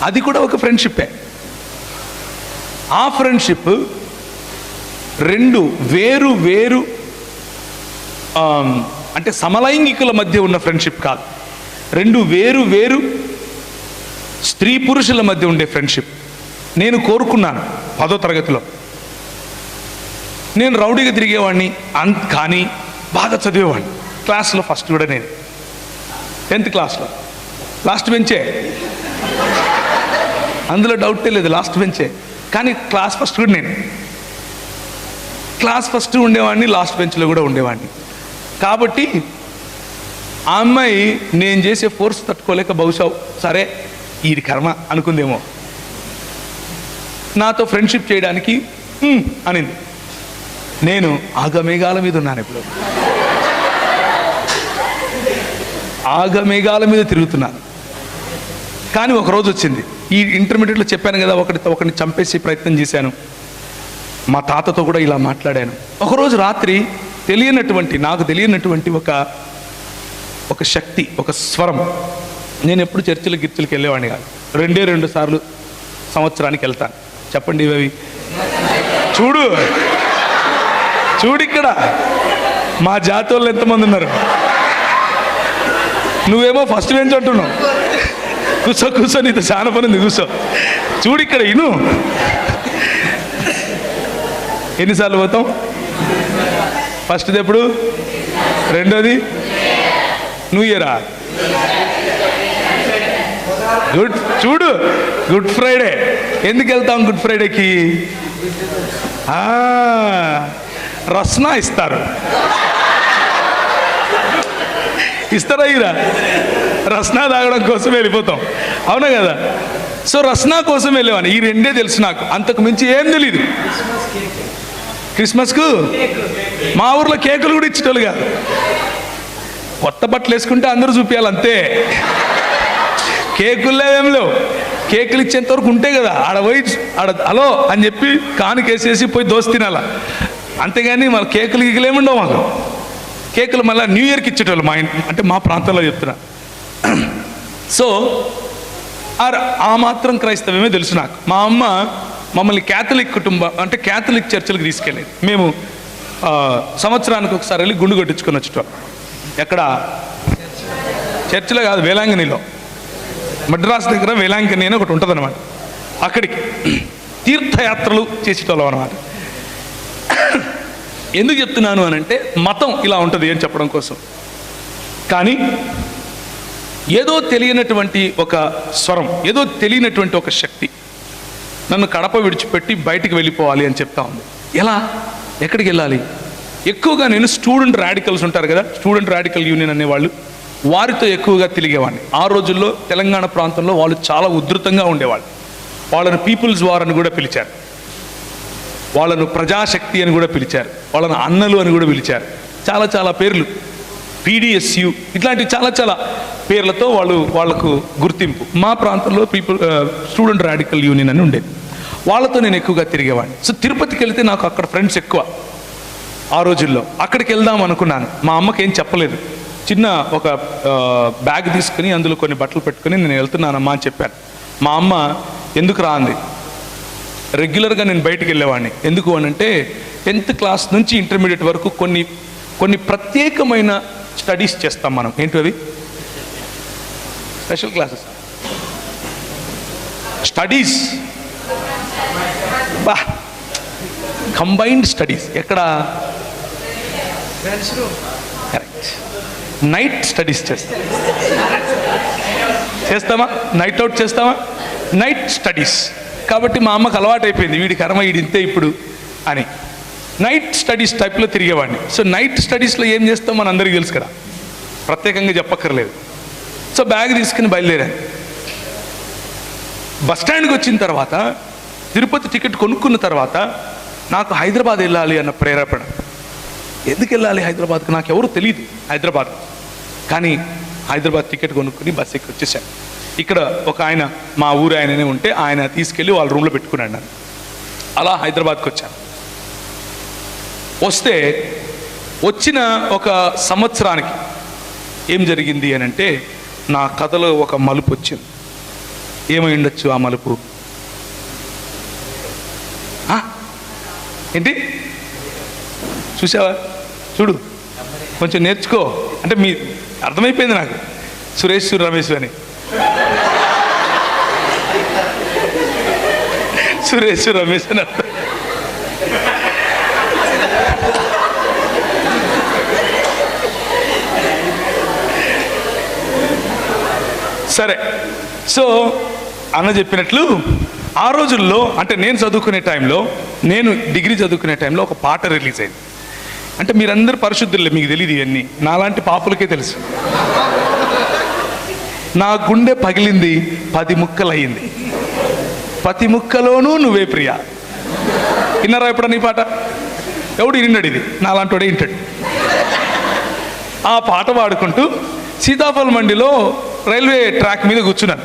అది కూడా ఒక ఫ్రెండ్షిప్పే. ఆ ఫ్రెండ్షిప్ రెండు వేరు వేరు అంటే సమలైంగికుల మధ్య ఉన్న ఫ్రెండ్షిప్ కాదు, రెండు వేరు వేరు స్త్రీ పురుషుల మధ్య ఉండే ఫ్రెండ్షిప్. నేను కోరుకున్నాను 10వ తరగతిలో నేను రౌడీగా తిరిగేవాడిని, కానీ బాగా చదివేవాడిని. క్లాస్లో ఫస్ట్ కూడా నేను 10th క్లాస్లో లాస్ట్ బెంచే, అందులో డౌటే లేదు, లాస్ట్ బెంచే. కానీ క్లాస్ ఫస్ట్ కూడా నేను, క్లాస్ ఫస్ట్ ఉండేవాడిని, లాస్ట్ బెంచ్లో కూడా ఉండేవాడిని. కాబట్టి ఆ అమ్మాయి నేను చేసే ఫోర్స్ తట్టుకోలేక బహుశా సరే ఇది కర్మ అనుకుందేమో, నాతో ఫ్రెండ్షిప్ చేయడానికి అనింది. నేను ఆగమేఘాల మీద ఉన్నాను, ఇప్పుడు ఆగమేఘాల మీద తిరుగుతున్నాను. కానీ ఒకరోజు వచ్చింది, ఈ ఇంటర్మీడియట్లో చెప్పాను కదా, ఒకరిని చంపేసి ప్రయత్నం చేశాను, మా తాతతో కూడా ఇలా మాట్లాడాను. ఒకరోజు రాత్రి నాకు తెలియనటువంటి ఒక శక్తి, ఒక స్వరం. నేను ఎప్పుడు గిర్చలకి వెళ్ళేవాడిని కాదు, 2 సార్లు సంవత్సరానికి వెళ్తాను. చెప్పండి ఇవి, చూడు ఇక్కడ మా జాతి వాళ్ళు ఎంతమంది ఉన్నారు. నువ్వేమో ఫస్ట్ బెంచ్ అంటున్నావు, కూర్చో నీతో చాలా పని ఉంది, కూర్చో. చూడు ఇక్కడ ఇను, ఎన్నిసార్లు పోతాం? ఫస్ట్ది ఎప్పుడు, రెండోది న్యూ ఇయరా, గుడ్ ఫ్రైడే. ఎందుకు వెళ్తాం గుడ్ ఫ్రైడేకి? రస్నా ఇస్తారా రస్నా తాగడం కోసం వెళ్ళిపోతాం, అవునా కదా? సో రస్నా కోసం వెళ్ళేవాడిని. ఈ రెండే తెలుసు నాకు, అంతకు మించి ఏం తెలీదు. క్రిస్మస్కు మా ఊర్లో కేకులు కూడా ఇచ్చేటోళ్ళు కాదు. కొత్త బట్టలు వేసుకుంటే అందరూ చూపించాలి అంతే. కేకుల్లో ఏం లేవు. కేకులు ఇచ్చేంత వరకు ఉంటే కదా ఆడ పోయి ఆడ హలో అని చెప్పి కానుకేసేసి పోయి దోశ తినాలా, అంతేగాని మన కేకులు గీకులేముండవు మాకు. కేకులు మళ్ళీ న్యూ ఇయర్కి ఇచ్చేటోళ్ళు మా ఇంటి, అంటే మా ప్రాంతంలో చెప్తున్నా. సో ఆ మాత్రం క్రైస్తవమే తెలుసు నాకు. మా అమ్మ మమ్మల్ని క్యాథలిక్ కుటుంబం, అంటే క్యాథలిక్ చర్చిలకు తీసుకెళ్ళేది. మేము సంవత్సరానికి ఒకసారి వెళ్ళి గుండు కొట్టించుకొని వచ్చేటోళ్ళం. ఎక్కడ? చర్చిలో కాదు, వేలాంగణిలో, మద్రాసు దగ్గర వేలాంగణి అని ఒకటి ఉంటుంది అనమాట. అక్కడికి తీర్థయాత్రలు చేసేటోళ్ళం అనమాట. ఎందుకు చెప్తున్నాను అని అంటే మతం ఇలా ఉంటుంది అని చెప్పడం కోసం. కానీ ఏదో తెలియనటువంటి ఒక స్వరం, ఏదో తెలియనటువంటి ఒక శక్తి నన్ను కడప విడిచిపెట్టి బయటికి వెళ్ళిపోవాలి అని చెప్తా ఉంది. ఎలా? ఎక్కడికి వెళ్ళాలి? ఎక్కువగా నేను స్టూడెంట్ రాడికల్స్ ఉంటారు కదా, స్టూడెంట్ రాడికల్ యూనియన్ అనేవాళ్ళు, వారితో ఎక్కువగా తిరిగేవాడిని. ఆ రోజుల్లో తెలంగాణ ప్రాంతంలో వాళ్ళు చాలా ఉధృతంగా ఉండేవాళ్ళు. వాళ్ళను పీపుల్స్ వార్ అని కూడా పిలిచారు, వాళ్ళను ప్రజాశక్తి అని కూడా పిలిచారు, వాళ్ళను అన్నలు అని కూడా పిలిచారు. చాలా చాలా పేర్లు, PDSU ఇట్లాంటి చాలా చాలా పేర్లతో వాళ్ళకు గుర్తింపు. మా ప్రాంతంలో స్టూడెంట్ రాడికల్ యూనియన్ అని ఉండేది. వాళ్ళతో నేను ఎక్కువగా తిరిగేవాడిని. సో తిరుపతికి వెళ్తే నాకు అక్కడ ఫ్రెండ్స్ ఎక్కువ. ఆ రోజుల్లో అక్కడికి వెళ్దాం అనుకున్నాను. మా అమ్మకి ఏం చెప్పలేదు. చిన్న ఒక బ్యాగ్ తీసుకుని అందులో కొన్ని బట్టలు పెట్టుకుని నేను వెళ్తున్నానమ్మా అని చెప్పాను. మా అమ్మ ఎందుకు రా అంది. రెగ్యులర్గా నేను బయటికి వెళ్ళేవాడిని. ఎందుకు అని అంటే 10th క్లాస్ నుంచి ఇంటర్మీడియట్ వరకు కొన్ని ప్రత్యేకమైన స్టడీస్ చేస్తాం మనం. ఏంటి అవి? స్పెషల్ క్లాసెస్, స్టడీస్, బా కంబైన్డ్ స్టడీస్. ఎక్కడ? కరెక్ట్. నైట్ స్టడీస్ చేస్తామా? నైట్ అవుట్ చేస్తామా? Night studies. కాబట్టి మా అమ్మకు అలవాటు అయిపోయింది, వీడి కర్మ వీడింతే ఇప్పుడు అని. నైట్ స్టడీస్ టైప్లో తిరిగేవాడిని. సో నైట్ స్టడీస్లో ఏం చేస్తాం మన అందరికీ తెలుసు కదా, ప్రత్యేకంగా చెప్పక్కర్లేదు. సో బ్యాగ్ తీసుకుని బయలుదేరాను. బస్ స్టాండ్కి వచ్చిన తర్వాత తిరుపతి టికెట్ కొనుక్కున్న తర్వాత నాకు హైదరాబాద్ వెళ్ళాలి అన్న ప్రేరేపణ. ఎందుకు వెళ్ళాలి హైదరాబాద్కి? నాకు ఎవరు తెలియదు హైదరాబాద్. కానీ హైదరాబాద్ టికెట్ కొనుక్కుని బస్ ఎక్కి వచ్చేసాను. ఇక్కడ ఒక ఆయన, మా ఊరు ఆయననే ఉంటే, ఆయన తీసుకెళ్ళి వాళ్ళ రూమ్లో పెట్టుకున్నాడు నన్ను. అలా హైదరాబాద్కి వచ్చాను. వస్తే వచ్చిన ఒక సంవత్సరానికి ఏం జరిగింది అని అంటే, నా కథలో ఒక మలుపు వచ్చింది. ఏమై ఉండొచ్చు ఆ మలుపు? ఏంటి చూసావా? చూడు, కొంచెం నేర్చుకో. అంటే మీ అర్థమైపోయింది నాకు, సురేష్ రమేష్ అని. సురేష్ రమేష్ అని అర్థం. సరే, సో అన్న చెప్పినట్లు ఆ రోజుల్లో, అంటే నేను చదువుకునే టైంలో, నేను డిగ్రీ చదువుకునే టైంలో ఒక పాట రిలీజ్ అయింది. అంటే మీరందరూ పరిశుద్ధులే, మీకు తెలియదు ఇవన్నీ, నాలాంటి పాపులకే తెలుసు. నా గుండె పగిలింది 10 ముక్కలయ్యింది, ప్రతి ముక్కలోనూ నువ్వే ప్రియా. విన్నారా ఎప్పుడన్నా ఈ పాట? ఎవడు విన్నాడు? ఇది నాలాంటి వాడే వింటాడు. ఆ పాట పాడుకుంటూ సీతాఫల్ మండిలో రైల్వే ట్రాక్ మీద కూర్చున్నాను,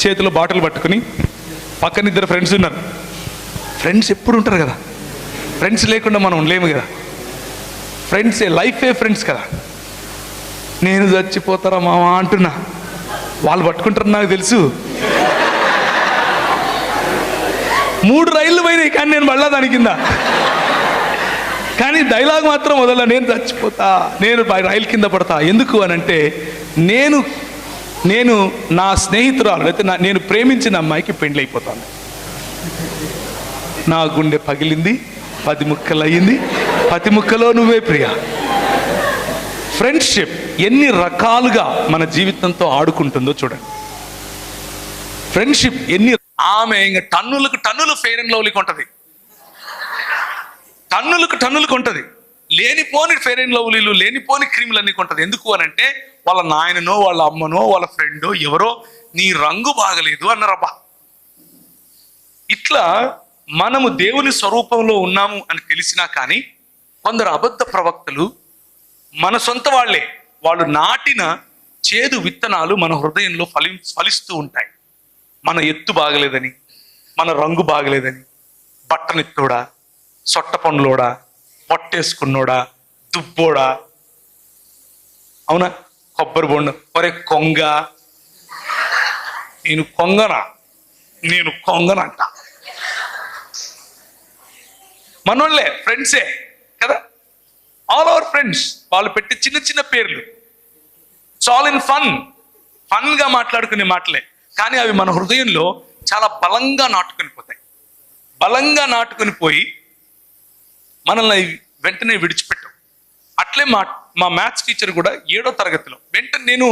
చేతిలో బాటిల్ పట్టుకుని. పక్కన 2 ఫ్రెండ్స్ ఉన్నారు. ఫ్రెండ్స్ ఎప్పుడు ఉంటారు కదా, ఫ్రెండ్స్ లేకుండా మనం ఉండలేము కదా. ఫ్రెండ్సే లైఫే ఫ్రెండ్స్ కదా. నేను చచ్చిపోతారా మామ అంటున్నా, వాళ్ళు పట్టుకుంటారు నాకు తెలుసు. 3 రైళ్ళు పోయినాయి కానీ నేను మళ్ళా దాని కింద. కానీ డైలాగ్ మాత్రం వదల, నేను చచ్చిపోతా, నేను రైలు కింద పడతా. ఎందుకు అని అంటే, నేను నా స్నేహితురాలు అయితే నేను ప్రేమించిన అమ్మాయికి పెండ్లి అయిపోతాను. నా గుండె పగిలింది, 10 ముక్కలు అయ్యింది, 10 ముక్కలో నువ్వే ప్రియా. ఫ్రెండ్షిప్ ఎన్ని రకాలుగా మన జీవితంతో ఆడుకుంటుందో చూడండి. ఫ్రెండ్షిప్ ఎన్ని, ఆమె ఇంకా టన్నులు ఫెయిర్ అండ్ లవ్లీకి ఉంటుంది, టన్నులకు ఉంటుంది. లేనిపోని ఫెయిర్ అండ్ లవ్లీలు, లేనిపోని క్రీములు అన్నీ కొంటది. ఎందుకు అని అంటే, వాళ్ళ నాయననో వాళ్ళ అమ్మనో వాళ్ళ ఫ్రెండో ఎవరో నీ రంగు బాగలేదు అన్నారబ్బా, ఇట్లా మనము దేవుని స్వరూపంలో ఉన్నాము అని తెలిసినా కానీ కొందరు అబద్ధ ప్రవక్తలు మన సొంత వాళ్ళే, వాళ్ళు నాటిన చేదు విత్తనాలు మన హృదయంలో ఫలిస్తూ ఉంటాయి. మన ఎత్తు బాగలేదని, మన రంగు బాగలేదని, బట్టనెత్తోడా, సొట్ట పండ్లోడా, పొట్టేసుకున్నోడా, దుబ్బోడా, అవునా, కొబ్బరి బొండ, ఒరే కొంగ, నేను కొంగనంట. మనోళ్ళే, ఫ్రెండ్సే కదా, ఆల్ అవర్ ఫ్రెండ్స్. వాళ్ళు పెట్టి చిన్న చిన్న పేర్లు, ఆల్ ఇన్ ఫన్గా మాట్లాడుకునే మాటలే, కానీ అవి మన హృదయంలో చాలా బలంగా నాటుకొని పోతాయి. బలంగా నాటుకొని పోయి మనల్ని వెంటనే విడిచిపెట్టాం. అట్లే మా మ్యాథ్స్ టీచర్ కూడా 7వ తరగతిలో వెంటనే, నేను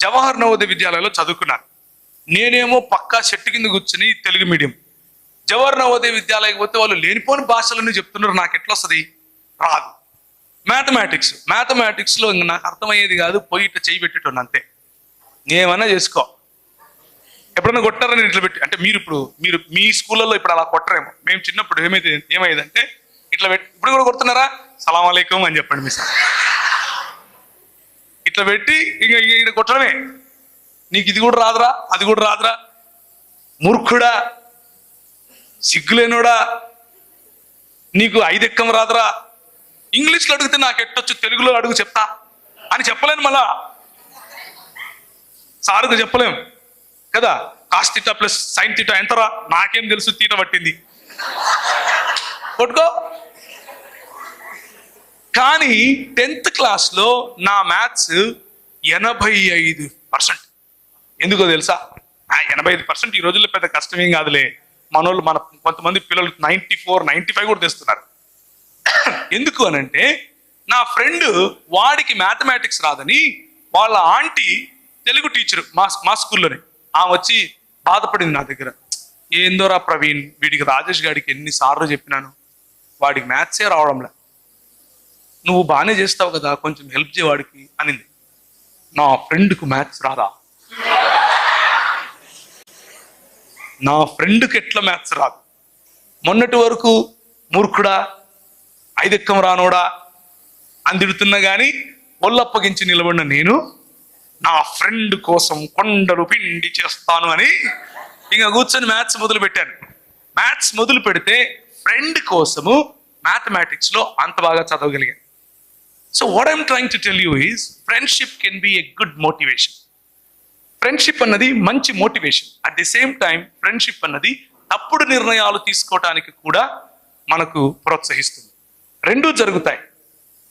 జవహర్ నవోదయ విద్యాలయంలో చదువుకున్నాను. నేనేమో పక్కా చెట్టు కింద కూర్చుని తెలుగు మీడియం. జవహర్ నవోదయ విద్యాలయకి పోతే వాళ్ళు లేనిపోని భాషలన్నీ చెప్తున్నారు, నాకు ఎట్లా వస్తుంది, రాదు. మ్యాథమెటిక్స్లో ఇంక నాకు అర్థమయ్యేది కాదు, పోయి ఇట్లా చేయి పెట్టేటోను అంతే. ఏమన్నా చేసుకో. ఎప్పుడన్నా కొట్టారని ఇట్లా పెట్టి, అంటే మీరు మీ స్కూళ్ళలో ఇప్పుడు అలా కొట్టరేమో, మేము చిన్నప్పుడు ఏమయ్యేదంటే ఇట్లా పెట్టి, ఇప్పుడు కూడా కొడుతున్నారా, సలాం అలైకుం అని చెప్పండి మీ సార్, ఇట్లా పెట్టి ఇంక ఇక్కడ కొట్టడమే. నీకు ఇది కూడా రాదురా, అది కూడా రాదురా, మూర్ఖుడా, సిగ్గులేనోడా, నీకు 5 ఎక్కం రాదురా. ఇంగ్లీష్లో అడిగితే నాకు ఎట్టొచ్చు, తెలుగులో అడుగు చెప్తా అని చెప్పలేను. మళ్ళా సారుకు చెప్పలేం కదా. Cos theta plus sine theta ఎంతరా, నాకేం తెలుసు, తీట పట్టింది, కొట్టుకో. కానీ 10th క్లాస్లో నా మ్యాథ్స్ 85%. ఎందుకో తెలుసా? 85% ఈ రోజుల్లో పెద్ద కష్టమేం కాదులే. మన కొంతమంది పిల్లలు 94, 95 కూడా తెస్తున్నారు. ఎందుకు అనంటే, నా ఫ్రెండ్ వాడికి మ్యాథమెటిక్స్ రాదని వాళ్ళ ఆంటీ తెలుగు టీచరు మా స్కూల్లోనే, ఆమె వచ్చి బాధపడింది నా దగ్గర. ఏందోరా ప్రవీణ్, వీడికి రాజేష్ గారికి ఎన్నిసార్లు చెప్పినాను, వాడికి మ్యాథ్సే రావడంలే, నువ్వు బాగానే చేస్తావు కదా, కొంచెం హెల్ప్ చేయవాడికి అనింది. నా ఫ్రెండ్కు మ్యాథ్స్ రాదా? నా ఫ్రెండ్కి ఎట్లా మ్యాథ్స్ రాదు? మొన్నటి వరకు మూర్ఖుడా, 5 ఎక్కం రానోడా అని తిడుతున్నా కానీ ఒళ్ళప్పగించి నిలబడిన నేను నా ఫ్రెండ్ కోసం కొండలు పిండి చేస్తాను అని ఇంకా కూర్చొని మ్యాథ్స్ మొదలు పెట్టాను. మ్యాథ్స్ మొదలు పెడితే ఫ్రెండ్ కోసము మ్యాథమెటిక్స్లో అంత బాగా చదవగలిగాను. So what I'm trying to tell you is, friendship can be a good motivation. Friendship అన్నది మంచి motivation. At the same time friendship అన్నది తప్పుడు నిర్ణయాలు తీసుకోవటానికి కూడా మనకు ప్రోత్సహిస్తుంది. రెండూ జరుగుతాయి.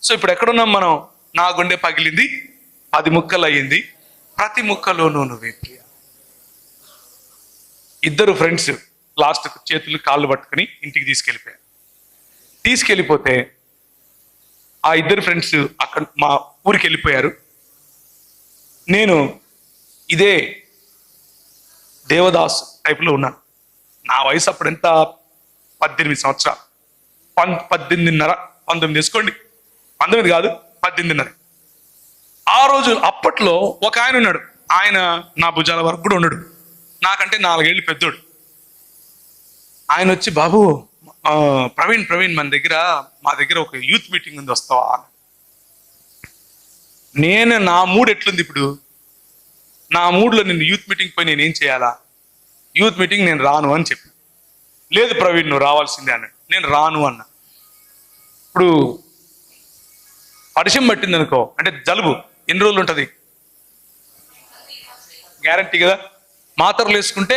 సో ఇప్పుడు ఎక్కడున్నాం మనం? నా గుండె పగిలింది, 10 ముక్కలు అయ్యింది, ప్రతి ముక్కలోనూ నువ్వే ప్రియ. 2 ఫ్రెండ్స్ లాస్ట్ చేతులు కాళ్ళు పట్టుకుని ఇంటికి తీసుకెళ్ళిపోతే ఆ 2 ఫ్రెండ్స్ అక్కడ మా ఊరికి వెళ్ళిపోయారు. నేను ఇదే దేవదాస్ టైప్లో ఉన్నాను. నా వయసు అప్పుడు ఎంత, 18 సంవత్సరాలు, 18.5, 19 తీసుకోండి, 19 కాదు 18.5. ఆ రోజు అప్పట్లో ఒక ఆయన ఉన్నాడు, ఆయన నా భుజాల వరకు కూడా ఉన్నాడు, నాకంటే 4 ఏళ్ళు పెద్దోడు. ఆయన వచ్చి, బాబు ప్రవీణ్ మా దగ్గర ఒక యూత్ మీటింగ్ ఉంది, వస్తావా? నా మూడ్ ఎట్లుంది ఇప్పుడు? నా మూడ్లో నిన్ను యూత్ మీటింగ్ పోయి నేనేం చేయాలా? యూత్ మీటింగ్ నేను రాను అని చెప్పి, లేదు ప్రవీణ్ నువ్వు రావాల్సిందే అన్నాడు. నేను రాను అన్నా. ఇప్పుడు వర్షం పట్టింది అనుకో, అంటే జలుబు ఎన్ని రోజులు ఉంటుంది? గ్యారంటీ కదా. మాత్రలు వేసుకుంటే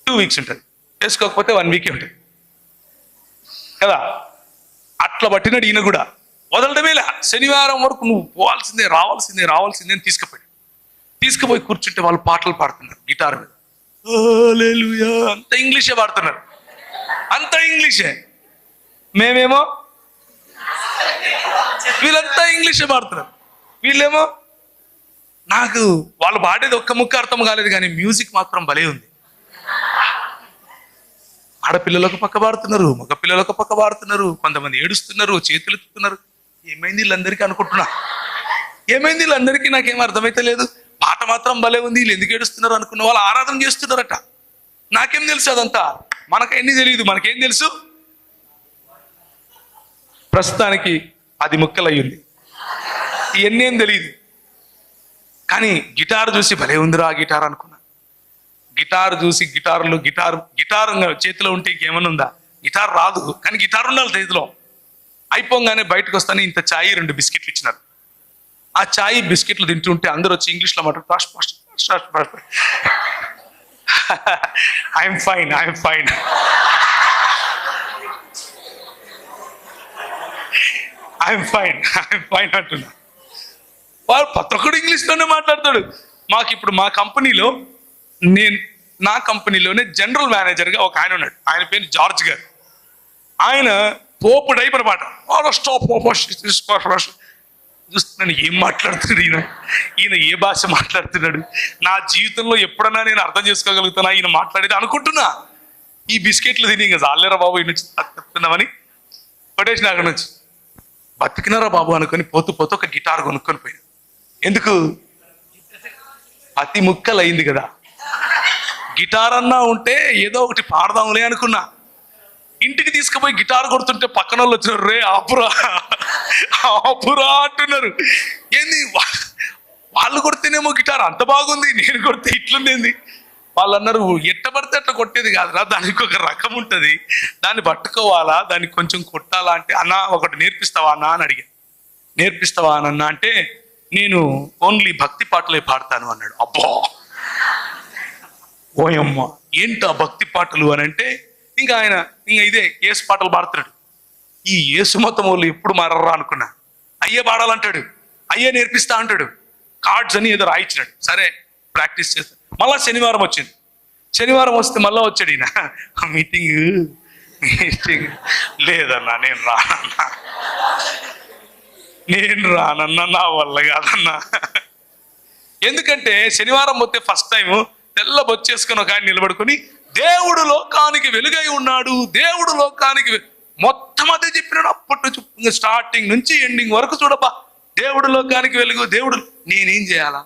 2 వీక్స్ ఉంటుంది, వేసుకోకపోతే 1 వీకే ఉంటుంది కదా. అట్లా పట్టినాడు ఈయన కూడా. వదలడమేలా, శనివారం వరకు నువ్వు పోవాల్సిందే, రావాల్సిందే అని తీసుకుపోయి కూర్చుంటే వాళ్ళు పాటలు పాడుతున్నారు గిటార్ మీద, హల్లెలూయా, అంత ఇంగ్లీషే పాడుతున్నారు, అంత ఇంగ్లీషే. మేమేమో వీళ్ళంతా ఇంగ్లీషే పాడుతున్నారు, వీళ్ళేమో, నాకు వాళ్ళు పాడేది ఒక్క ముక్క అర్థం కాలేదు కానీ మ్యూజిక్ మాత్రం భలే ఉంది. ఆడపిల్లలకు పక్క పాడుతున్నారు, మగ పిల్లలకు పక్క పాడుతున్నారు, కొంతమంది ఏడుస్తున్నారు, చేతులు ఎత్తుతున్నారు. ఏమైంది వీళ్ళందరికీ అనుకుంటున్నా, ఏమైంది వీళ్ళందరికీ? నాకేం అర్థమైతే లేదు. పాట మాత్రం భలే ఉంది, వీళ్ళు ఎందుకు ఏడుస్తున్నారు అనుకున్న వాళ్ళు ఆరాధన చేస్తున్నారట. నాకేం తెలుసు అదంతా? మనకన్నీ తెలియదు. మనకేం తెలుసు? ప్రస్తుతానికి అది ముక్కలయ్యింది, ఇవన్నీ ఏం తెలియదు. కానీ గిటార్ చూసి భలే ఉందిరా గిటార్ అనుకున్నా. గిటార్ చూసి గిటార్ చేతిలో ఉంటే ఇంకేమన్నా ఉందా? గిటార్ రాదు, కానీ గిటార్ ఉండాలి చేతిలో. అయిపోగానే బయటకు వస్తానే ఇంత ఛాయ్ 2 బిస్కెట్లు ఇచ్చినారు. ఆ ఛాయ్ బిస్కెట్లు తింటుంటే అందరూ వచ్చి ఇంగ్లీష్లో మాట్లాడు, ఐఎమ్ ఫైన్ అంటున్నా. వాడు ప్రతి ఒక్కడు ఇంగ్లీష్లోనే మాట్లాడతాడు. ఇప్పుడు మా కంపెనీలో నా కంపెనీలోనే జనరల్ మేనేజర్గా ఒక ఆయన ఉన్నాడు. ఆయన పేరు జార్జ్ గారు. ఆయన పోపు డైపర్ మాట చూస్తున్నాను, ఏం మాట్లాడుతున్నాడు ఈయన ఏ భాష మాట్లాడుతున్నాడు? నా జీవితంలో ఎప్పుడన్నా నేను అర్థం చేసుకోగలుగుతానా ఈయన మాట్లాడేది అనుకుంటున్నా. ఈ బిస్కెట్లు తిని ఇంకా చాలేరా బాబు ఈ నుంచి చెప్తున్నామని పడేసిన అక్కడ నుంచి. బతికినారా బాబు అనుకొని పోతూ ఒక గిటార్ కొనుక్కొని పోయినా. ఎందుకు? అతి ముక్కలు అయింది కదా. గిటార్ అన్నా ఉంటే ఏదో ఒకటి పాడదాంలే అనుకున్నా. ఇంటికి తీసుకుపోయి గిటార్ కొడుతుంటే పక్కన వాళ్ళు వచ్చినారు, రే ఆపురా అంటున్నారు. ఏంది వాళ్ళు కొడితేనేమో గిటార్ అంత బాగుంది, నేను కొడితే ఇట్లుండేది. వాళ్ళు అన్నారు, ఎట్ట పడితే అట్లా కొట్టేది కాదురా, దానికి ఒక రకం ఉంటుంది, దాన్ని పట్టుకోవాలా, దాన్ని కొంచెం కొట్టాలా అంటే, అన్న ఒకటి నేర్పిస్తావా అన్న అని అడిగా. నేర్పిస్తావా అన్న అంటే, నేను ఓన్లీ భక్తి పాటలే పాడతాను అన్నాడు. అబ్బా ఓయమ్మ ఏంటా భక్తి పాటలు అని అంటే, ఇంకా ఇదే యేసు పాటలు పాడుతున్నాడు. ఈ యేసు మతం వాళ్ళు ఎప్పుడు మారరా అనుకున్నా. అయ్యే పాడాలంటాడు, అయ్యే నేర్పిస్తా అంటాడు. కార్డ్స్ అని ఏదో రాయించినాడు. సరే ప్రాక్టీస్ చేస్తాడు. మళ్ళా శనివారం వచ్చింది. శనివారం వస్తే మళ్ళా వచ్చాడు ఈయన, మీటింగ్ లేదన్నా నేను రానన్నా, నా వల్ల కాదన్నా. ఎందుకంటే శనివారం పోతే ఫస్ట్ టైం తెల్ల బొచ్చేసుకుని ఒక ఆయన నిలబడుకొని, దేవుడు లోకానికి వెలుగై ఉన్నాడు, దేవుడు లోకానికి మొత్తం అదే చెప్పినాడు. అప్పటి నుంచి స్టార్టింగ్ నుంచి ఎండింగ్ వరకు చూడబ్బా, దేవుడు లోకానికి వెలుగు, దేవుడు. నేనేం చేయాలా?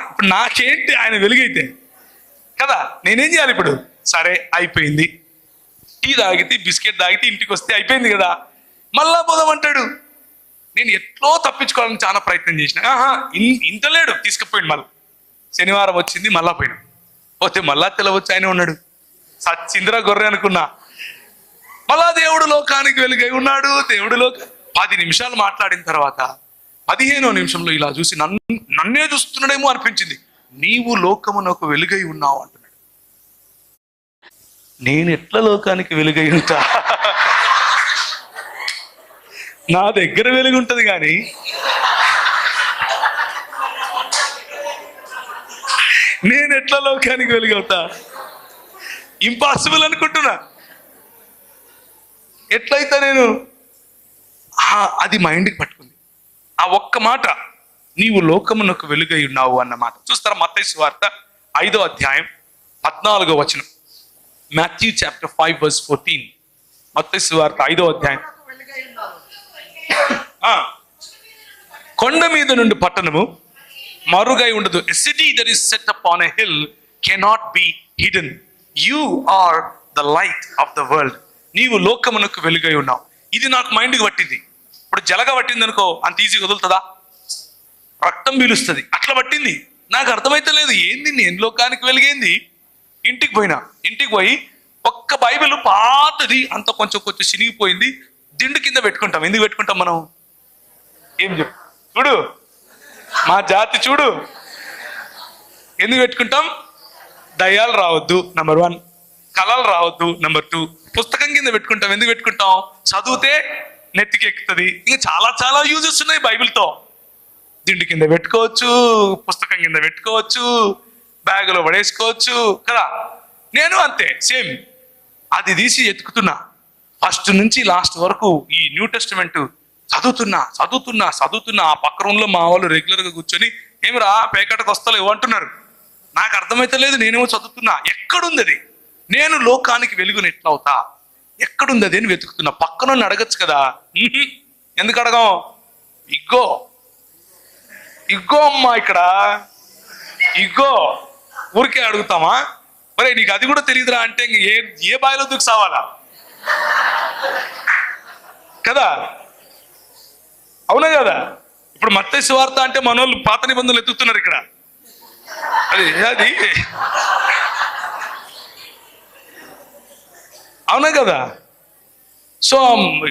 ఇప్పుడు నాకేంటి ఆయన వెలుగైతే కదా, నేనేం చేయాలి ఇప్పుడు? సరే అయిపోయింది, టీ తాగితే బిస్కెట్ తాగితే ఇంటికి వస్తే అయిపోయింది కదా, మళ్ళా పోదామంటాడు. నేను ఎట్లో తప్పించుకోవాలని చాలా ప్రయత్నం చేసిన. ఇంత లేడు, తీసుకుపోయింది. మళ్ళీ శనివారం వచ్చింది, మళ్ళా పోయినాం. పోతే మళ్ళా తెలవచ్చు ఆయన ఉన్నాడు. సచ్చింద్రా గొర్రె అనుకున్నా. మళ్ళా దేవుడు లోకానికి వెలుగై ఉన్నాడు, దేవుడు 10 నిమిషాలు మాట్లాడిన తర్వాత 15వ నిమిషంలో ఇలా చూసి నన్నే చూస్తున్నాడేమో అనిపించింది. నీవు లోకమునకు వెలుగై ఉన్నావు అంటున్నాడు. నేను ఎట్లా లోకానికి వెలుగై ఉంటా? నా దగ్గర వెలుగు ఉంటుంది కానీ నేను ఎట్లా లోకానికి వెలుగవుతా? ఇంపాసిబుల్ అనుకుంటున్నా. ఎట్లయితే నేను అది మైండ్కి పట్టుకుంది. ఆ ఒక్క మాట, నీవు లోకమునకు వెలుగై ఉన్నావు అన్న మాట. చూస్తారా మత్తయి సువార్త 5వ అధ్యాయం 14వ వచనం. Matthew chapter 5:14. మత్తయి సువార్త 5వ అధ్యాయం. కొండ మీద నుండి పట్టణము మరుగై ఉండదు. A city that is set upon a hill cannot be hidden. You are the light of the world. నీవు లోకమునకు వెలుగై ఉన్నావు. ఇది నాకు మైండ్కి పట్టింది. ఇప్పుడు జలగ పట్టింది అనుకో, అంత ఈజీగా వదులుతుందా? రక్తం పీలుస్తుంది. అట్లా పట్టింది. నాకు అర్థమైతే లేదు, ఏంది నేను లోకానికి వెలిగేంది. ఇంటికి పోయి ఒక్క బైబిల్ పాతది, అంత కొంచెం చినిగిపోయింది, దిండు కింద పెట్టుకుంటాం. ఎందుకు పెట్టుకుంటాం మనం? ఏం చెప్పు చూడు, మా జాతి చూడు, ఎందుకు పెట్టుకుంటాం? దయ్యాలు రావద్దు నెంబర్ 1, కళలు రావద్దు నెంబర్ 2. పుస్తకం కింద పెట్టుకుంటాం. ఎందుకు పెట్టుకుంటాం? చదివితే నెత్తికి ఎక్కుతుంది. ఇంకా చాలా యూజెస్ ఉన్నాయి బైబిల్తో. దిండు కింద పెట్టుకోవచ్చు, పుస్తకం కింద పెట్టుకోవచ్చు, బ్యాగులో పడేసుకోవచ్చు కదా. నేను అంతే సేమ్. అది తీసి ఎత్తుకుతున్నా. ఫస్ట్ నుంచి లాస్ట్ వరకు ఈ న్యూ టెస్టిమెంట్ చదువుతున్నా. ఆ పక్క రూమ్లో మా వాళ్ళు రెగ్యులర్గా కూర్చొని, ఏమిరా పేకటకు వస్తలేవు అంటున్నారు. నాకు అర్థమైతే లేదు, నేనేమో చదువుతున్నా. ఎక్కడుంది అది? నేను లోకానికి వెలుగుని ఎట్లా అవుతా? ఎక్కడుంది అది అని వెతుకుతున్నా. పక్కన అడగచ్చు కదా. ఎందుకు అడగం? ఇగ్గో అమ్మా, ఇక్కడ ఇగో ఊరికే అడుగుతామా? మరి నీకు అది కూడా తెలియదురా అంటే ఇంక ఏ బావిలో దూకి సావాలా కదా? అవునా కదా? ఇప్పుడు మత్తయి సువార్త అంటే మనోళ్ళు పాత నిబంధనలు ఎత్తుతున్నారు ఇక్కడ. అది అవునా కదా? సో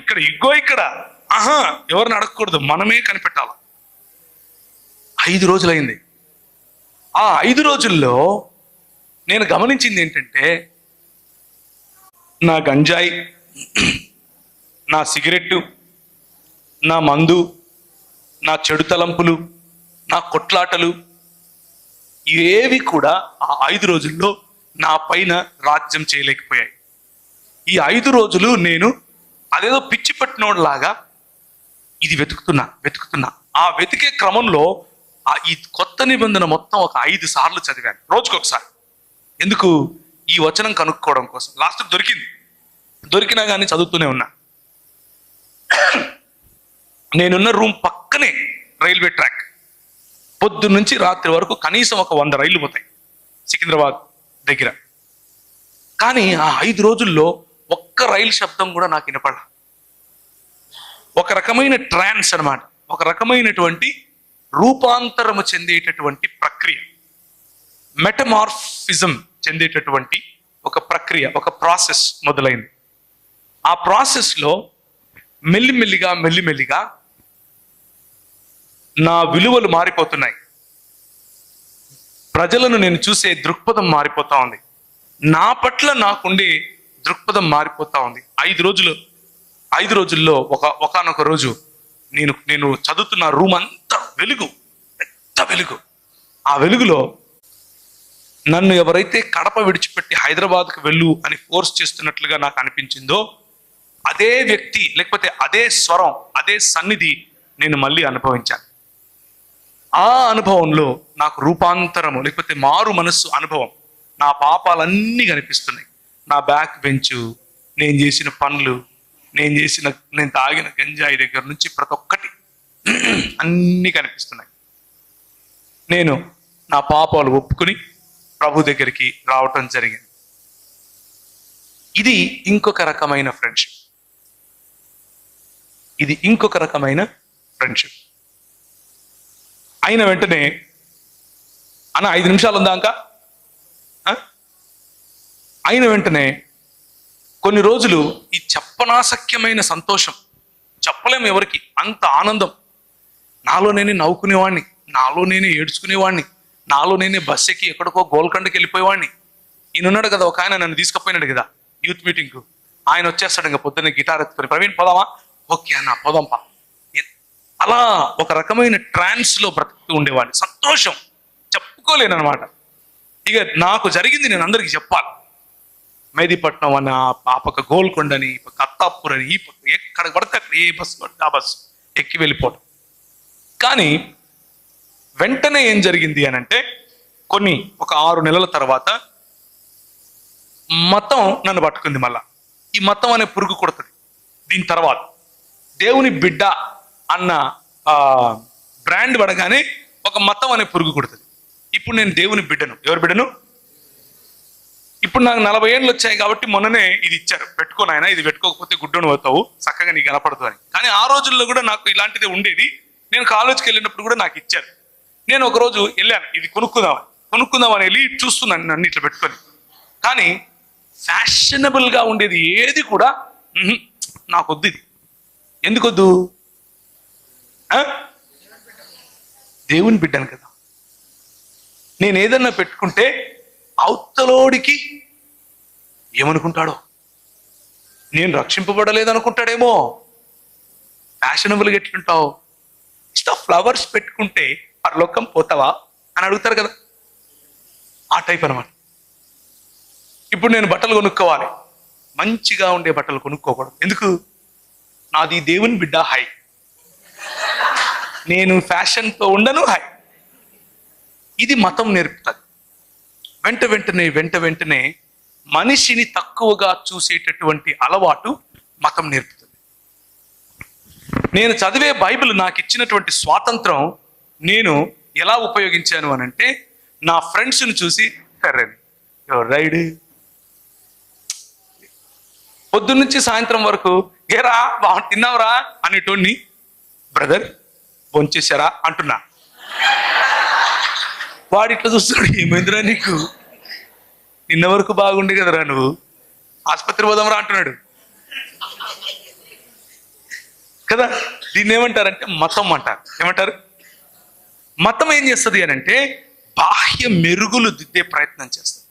ఇక్కడ ఇక్కడ ఎవరిని అడగకూడదు, మనమే కనిపెట్టాలి. 5 రోజులైంది. ఆ 5 రోజుల్లో నేను గమనించింది ఏంటంటే, నా గంజాయి, నా సిగరెట్టు, నా మందు, నా చెడు తలంపులు, నా కొట్లాటలు ఏవి కూడా ఆ 5 రోజుల్లో నా పైన రాజ్యం చేయలేకపోయాయి. ఈ 5 రోజులు నేను అదేదో పిచ్చి పట్టినోడ్లాగా ఇది వెతుకుతున్నా. ఆ వెతికే క్రమంలో ఈ కొత్త నిబంధన మొత్తం ఒక 5 సార్లు చదివాను, రోజుకొకసారి. ఎందుకు? ఈ వచనం కనుక్కోవడం కోసం. లాస్ట్ దొరికినా కానీ చదువుతూనే ఉన్నా. నేనున్న రూమ్ పక్కనే రైల్వే ట్రాక్. పొద్దున్న నుంచి రాత్రి వరకు కనీసం ఒక 100 రైళ్లు పోతాయి సికింద్రాబాద్ దగ్గర. కానీ ఆ 5 రోజుల్లో ఒక్క రైలు శబ్దం కూడా నాకు వినపడ. ఒక రకమైన ట్రాన్స్ అన్నమాట, ఒక రకమైనటువంటి రూపాంతరము చెందేటటువంటి ప్రక్రియ, మెటమార్ఫిజం చెందేటటువంటి ఒక ప్రక్రియ, ఒక ప్రాసెస్ మొదలైంది. ఆ ప్రాసెస్లో మెల్లిమెల్లిగా నా విలువలు మారిపోతున్నాయి. ప్రజలను నేను చూసే దృక్పథం మారిపోతా ఉంది. నా పట్ల నాకుండే దృక్పథం మారిపోతా ఉంది. 5 రోజుల్లో ఒకానొక రోజు నేను చదువుతున్న రూమ్ అంతా పెద్ద వెలుగు. ఆ వెలుగులో నన్ను ఎవరైతే కడప విడిచిపెట్టి హైదరాబాద్కు వెళ్ళు అని ఫోర్స్ చేస్తున్నట్లుగా నాకు అనిపించిందో, అదే వ్యక్తి లేకపోతే అదే స్వరం, అదే సన్నిధి నేను మళ్ళీ అనుభవించాను. ఆ అనుభవంలో నాకు రూపాంతరము లేకపోతే మారు మనస్సు అనుభవం. నా పాపాలన్నీ కనిపిస్తున్నాయి. నా బ్యాక్ బెంచు, నేను చేసిన పనులు, నేను తాగిన గంజాయి దగ్గర నుంచి ప్రతి ఒక్కటి అన్నీ కనిపిస్తున్నాయి. నేను నా పాపాలు ఒప్పుకుని ప్రభు దగ్గరికి రావటం జరిగింది. ఇది ఇంకొక రకమైన ఫ్రెండ్షిప్. అయిన వెంటనే 5 నిమిషాలు ఉందా ఇంకా? అయిన వెంటనే కొన్ని రోజులు ఈ చెప్పనాశక్యమైన సంతోషం, చెప్పలేము ఎవరికి, అంత ఆనందం. నాలో నేనే నవ్వుకునేవాడిని, నాలో నేనే ఏడ్చుకునేవాడిని, నాలో నేనే బస్ ఎక్కి ఎక్కడికో గోల్కొండకి వెళ్ళిపోయేవాడిని. ఈయనున్నాడు కదా, ఒక ఆయన నన్ను తీసుకుపోయినాడు కదా యూత్ మీటింగ్కు. ఆయన వచ్చేస్తాడు ఇంకా పొద్దున్నే గిటార్ ఎత్తుకొని, ప్రవీణ్ పోదామా? ఓకే అన్న పోదాంపా. అలా ఒక రకమైన ట్రాన్స్లో బ్రతుకుతూ ఉండేవాడిని. సంతోషం చెప్పుకోలేను అనమాట. ఇక నాకు జరిగింది నేను అందరికీ చెప్పాలి. మెహదీపట్నం అని, ఆ పక్క గోల్కొండని, కత్తాపూర్ అని, ఈ పక్క ఎక్కడ పడితే అక్కడ ఏ బస్సు పడితే ఆ బస్సు ఎక్కి వెళ్ళిపోవడం. కానీ వెంటనే ఏం జరిగింది అని అంటే, ఒక 6 నెలల తర్వాత మతం నన్ను పట్టుకుంది. మళ్ళా ఈ మతం అనే పురుగు కొడుతుంది. దీని తర్వాత దేవుని బిడ్డ అన్న బ్రాండ్ పడగానే ఒక మతం అనే పురుగు కొడుతుంది. ఇప్పుడు నేను దేవుని బిడ్డను. ఎవరి బిడ్డను? ఇప్పుడు నాకు 40 ఏళ్ళు వచ్చాయి కాబట్టి మొన్ననే ఇది ఇచ్చారు, పెట్టుకోను ఆయన, ఇది పెట్టుకోకపోతే గుడ్డను అవుతావు, చక్కగా నీకు కనపడదు అని. కానీ ఆ రోజుల్లో కూడా నాకు ఇలాంటిదే ఉండేది. నేను కాలేజ్కి వెళ్ళినప్పుడు కూడా నాకు ఇచ్చారు. నేను ఒకరోజు వెళ్ళాను, ఇది కొనుక్కుందామని వెళ్ళి చూస్తున్నాను నన్ను ఇట్లా పెట్టుకొని. కానీ ఫ్యాషనబుల్గా ఉండేది ఏది కూడా నాకు వద్దు. ఇది ఎందుకొద్దు? దేవుని బిడ్డను కదా. నేను ఏదన్నా పెట్టుకుంటే అవతలోడికి ఏమనుకుంటాడో, నేను రక్షింపబడలేదనుకుంటాడేమో. ఫ్యాషనబుల్గా ఎట్లుంటావు? ఫ్లవర్స్ పెట్టుకుంటే పరలోకం పోతావా అని అడుగుతారు కదా, ఆ టైప్ అనమాట. ఇప్పుడు నేను బట్టలు కొనుక్కోవాలి, మంచిగా ఉండే బట్టలు కొనుక్కోకూడదు. ఎందుకు? నాది దేవుని బిడ్డ హై, నేను ఫ్యాషన్తో ఉండను హై. ఇది మతం నేర్పుతుంది. వెంట వెంటనే మనిషిని తక్కువగా చూసేటటువంటి అలవాటు మతం నేర్పుతుంది. నేను చదివే బైబిల్ నాకు ఇచ్చినటువంటి స్వాతంత్రం నేను ఎలా ఉపయోగించాను అనంటే, నా ఫ్రెండ్స్ని చూసి కర్రని రైడ్ పొద్దున్నుంచి సాయంత్రం వరకు ఏరా తిన్నావురా అనేటోడిని బ్రదర్ భోంచేశారా అంటున్నా. వాడు ఇట్లా చూస్తున్నాడు, ఏమైందిరా నీకు, నిన్న వరకు బాగుండే కదరా, నువ్వు ఆసుపత్రి పోదాంరా అంటున్నాడు కదా. దీన్ని ఏమంటారంటే మతం అంటారు. ఏమంటారు? మతం ఏం చేస్తుంది అని అంటే బాహ్య మెరుగులు దిద్దే ప్రయత్నం చేస్తుంది.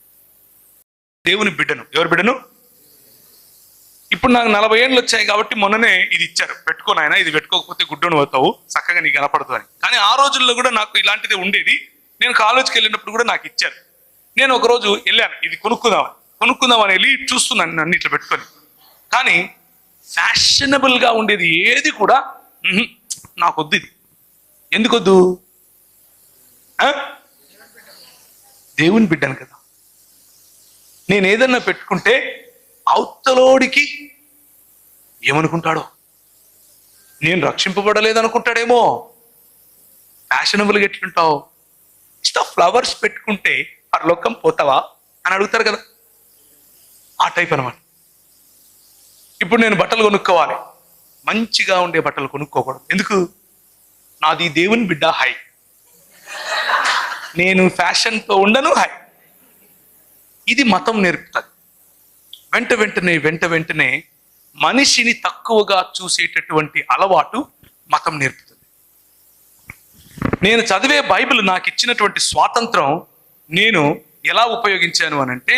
దేవుని బిడ్డను, ఎవరి బిడ్డను? ఇప్పుడు నాకు 40 ఏళ్ళు వచ్చాయి కాబట్టి మొన్ననే ఇది ఇచ్చారు, పెట్టుకోను ఆయన, ఇది పెట్టుకోకపోతే గుడ్డను పోతావు, చక్కగా నీకు కనపడదు అని. కానీ ఆ రోజుల్లో కూడా నాకు ఇలాంటిది ఉండేది. నేను కాలేజ్కి వెళ్ళినప్పుడు కూడా నాకు ఇచ్చారు. నేను ఒకరోజు వెళ్ళాను, ఇది కొనుక్కుందామని వెళ్ళి చూస్తున్నాను నన్ను ఇట్లా పెట్టుకొని. కానీ ఫ్యాషనబుల్గా ఉండేది ఏది కూడా నాకొద్దు. ఇది ఎందుకొద్దు? దేవుని బిడ్డను కదా. నేను ఏదన్నా పెట్టుకుంటే అవతలోడికి ఏమనుకుంటాడో, నేను రక్షింపబడలేదనుకుంటాడేమో. ఫ్యాషనబుల్గా ఎట్లుంటావు, ఫ్లవర్స్ పెట్టుకుంటే పరలోకం పోతావా అని అడుగుతారు కదా, ఆ టైప్ అనమాట. ఇప్పుడు నేను బట్టలు కొనుక్కోవాలి, మంచిగా ఉండే బట్టలు కొనుక్కోకూడదు. ఎందుకు? నాది దేవుని బిడ్డ హై, నేను ఫ్యాషన్తో ఉండను హై. ఇది మతం నేర్పుతుంది. వెంట వెంటనే మనిషిని తక్కువగా చూసేటటువంటి అలవాటు మతం నేర్పుతుంది. నేను చదివే బైబిల్ నాకు ఇచ్చినటువంటి స్వాతంత్రం నేను ఎలా ఉపయోగించాను అని అంటే,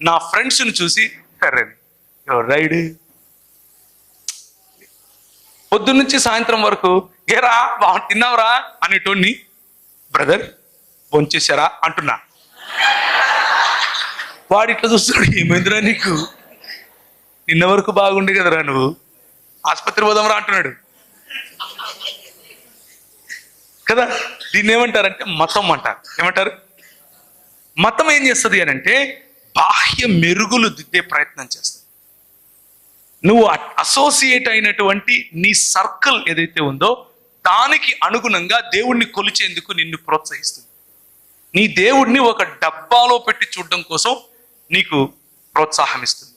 నా ఫ్రెండ్స్ని చూసి కర్రని రైడ్ పొద్దున్నుంచి సాయంత్రం వరకు ఏరా తిన్నావురా అనేటోడిని బ్రదర్ భోంచేశారా అంటున్నా. వాడు ఇట్లా చూస్తున్నాడు, ఏమైందిరా నీకు, నిన్న వరకు బాగుండే కదరా, నువ్వు ఆసుపత్రి పోదాంరా అంటున్నాడు కదా. దీన్ని ఏమంటారంటే మతం అంటారు. ఏమంటారు? మతం ఏం చేస్తుంది అని అంటే బాహ్య మెరుగులు దిద్దే ప్రయత్నం చేస్తుంది. నువ్వు అసోసియేట్ అయినటువంటి నీ సర్కిల్ ఏదైతే ఉందో దానికి అనుగుణంగా దేవుణ్ణి కొలిచేందుకు నిన్ను ప్రోత్సహిస్తుంది. నీ దేవుడిని ఒక డబ్బాలో పెట్టి చూడడం కోసం నీకు ప్రోత్సాహం ఇస్తుంది.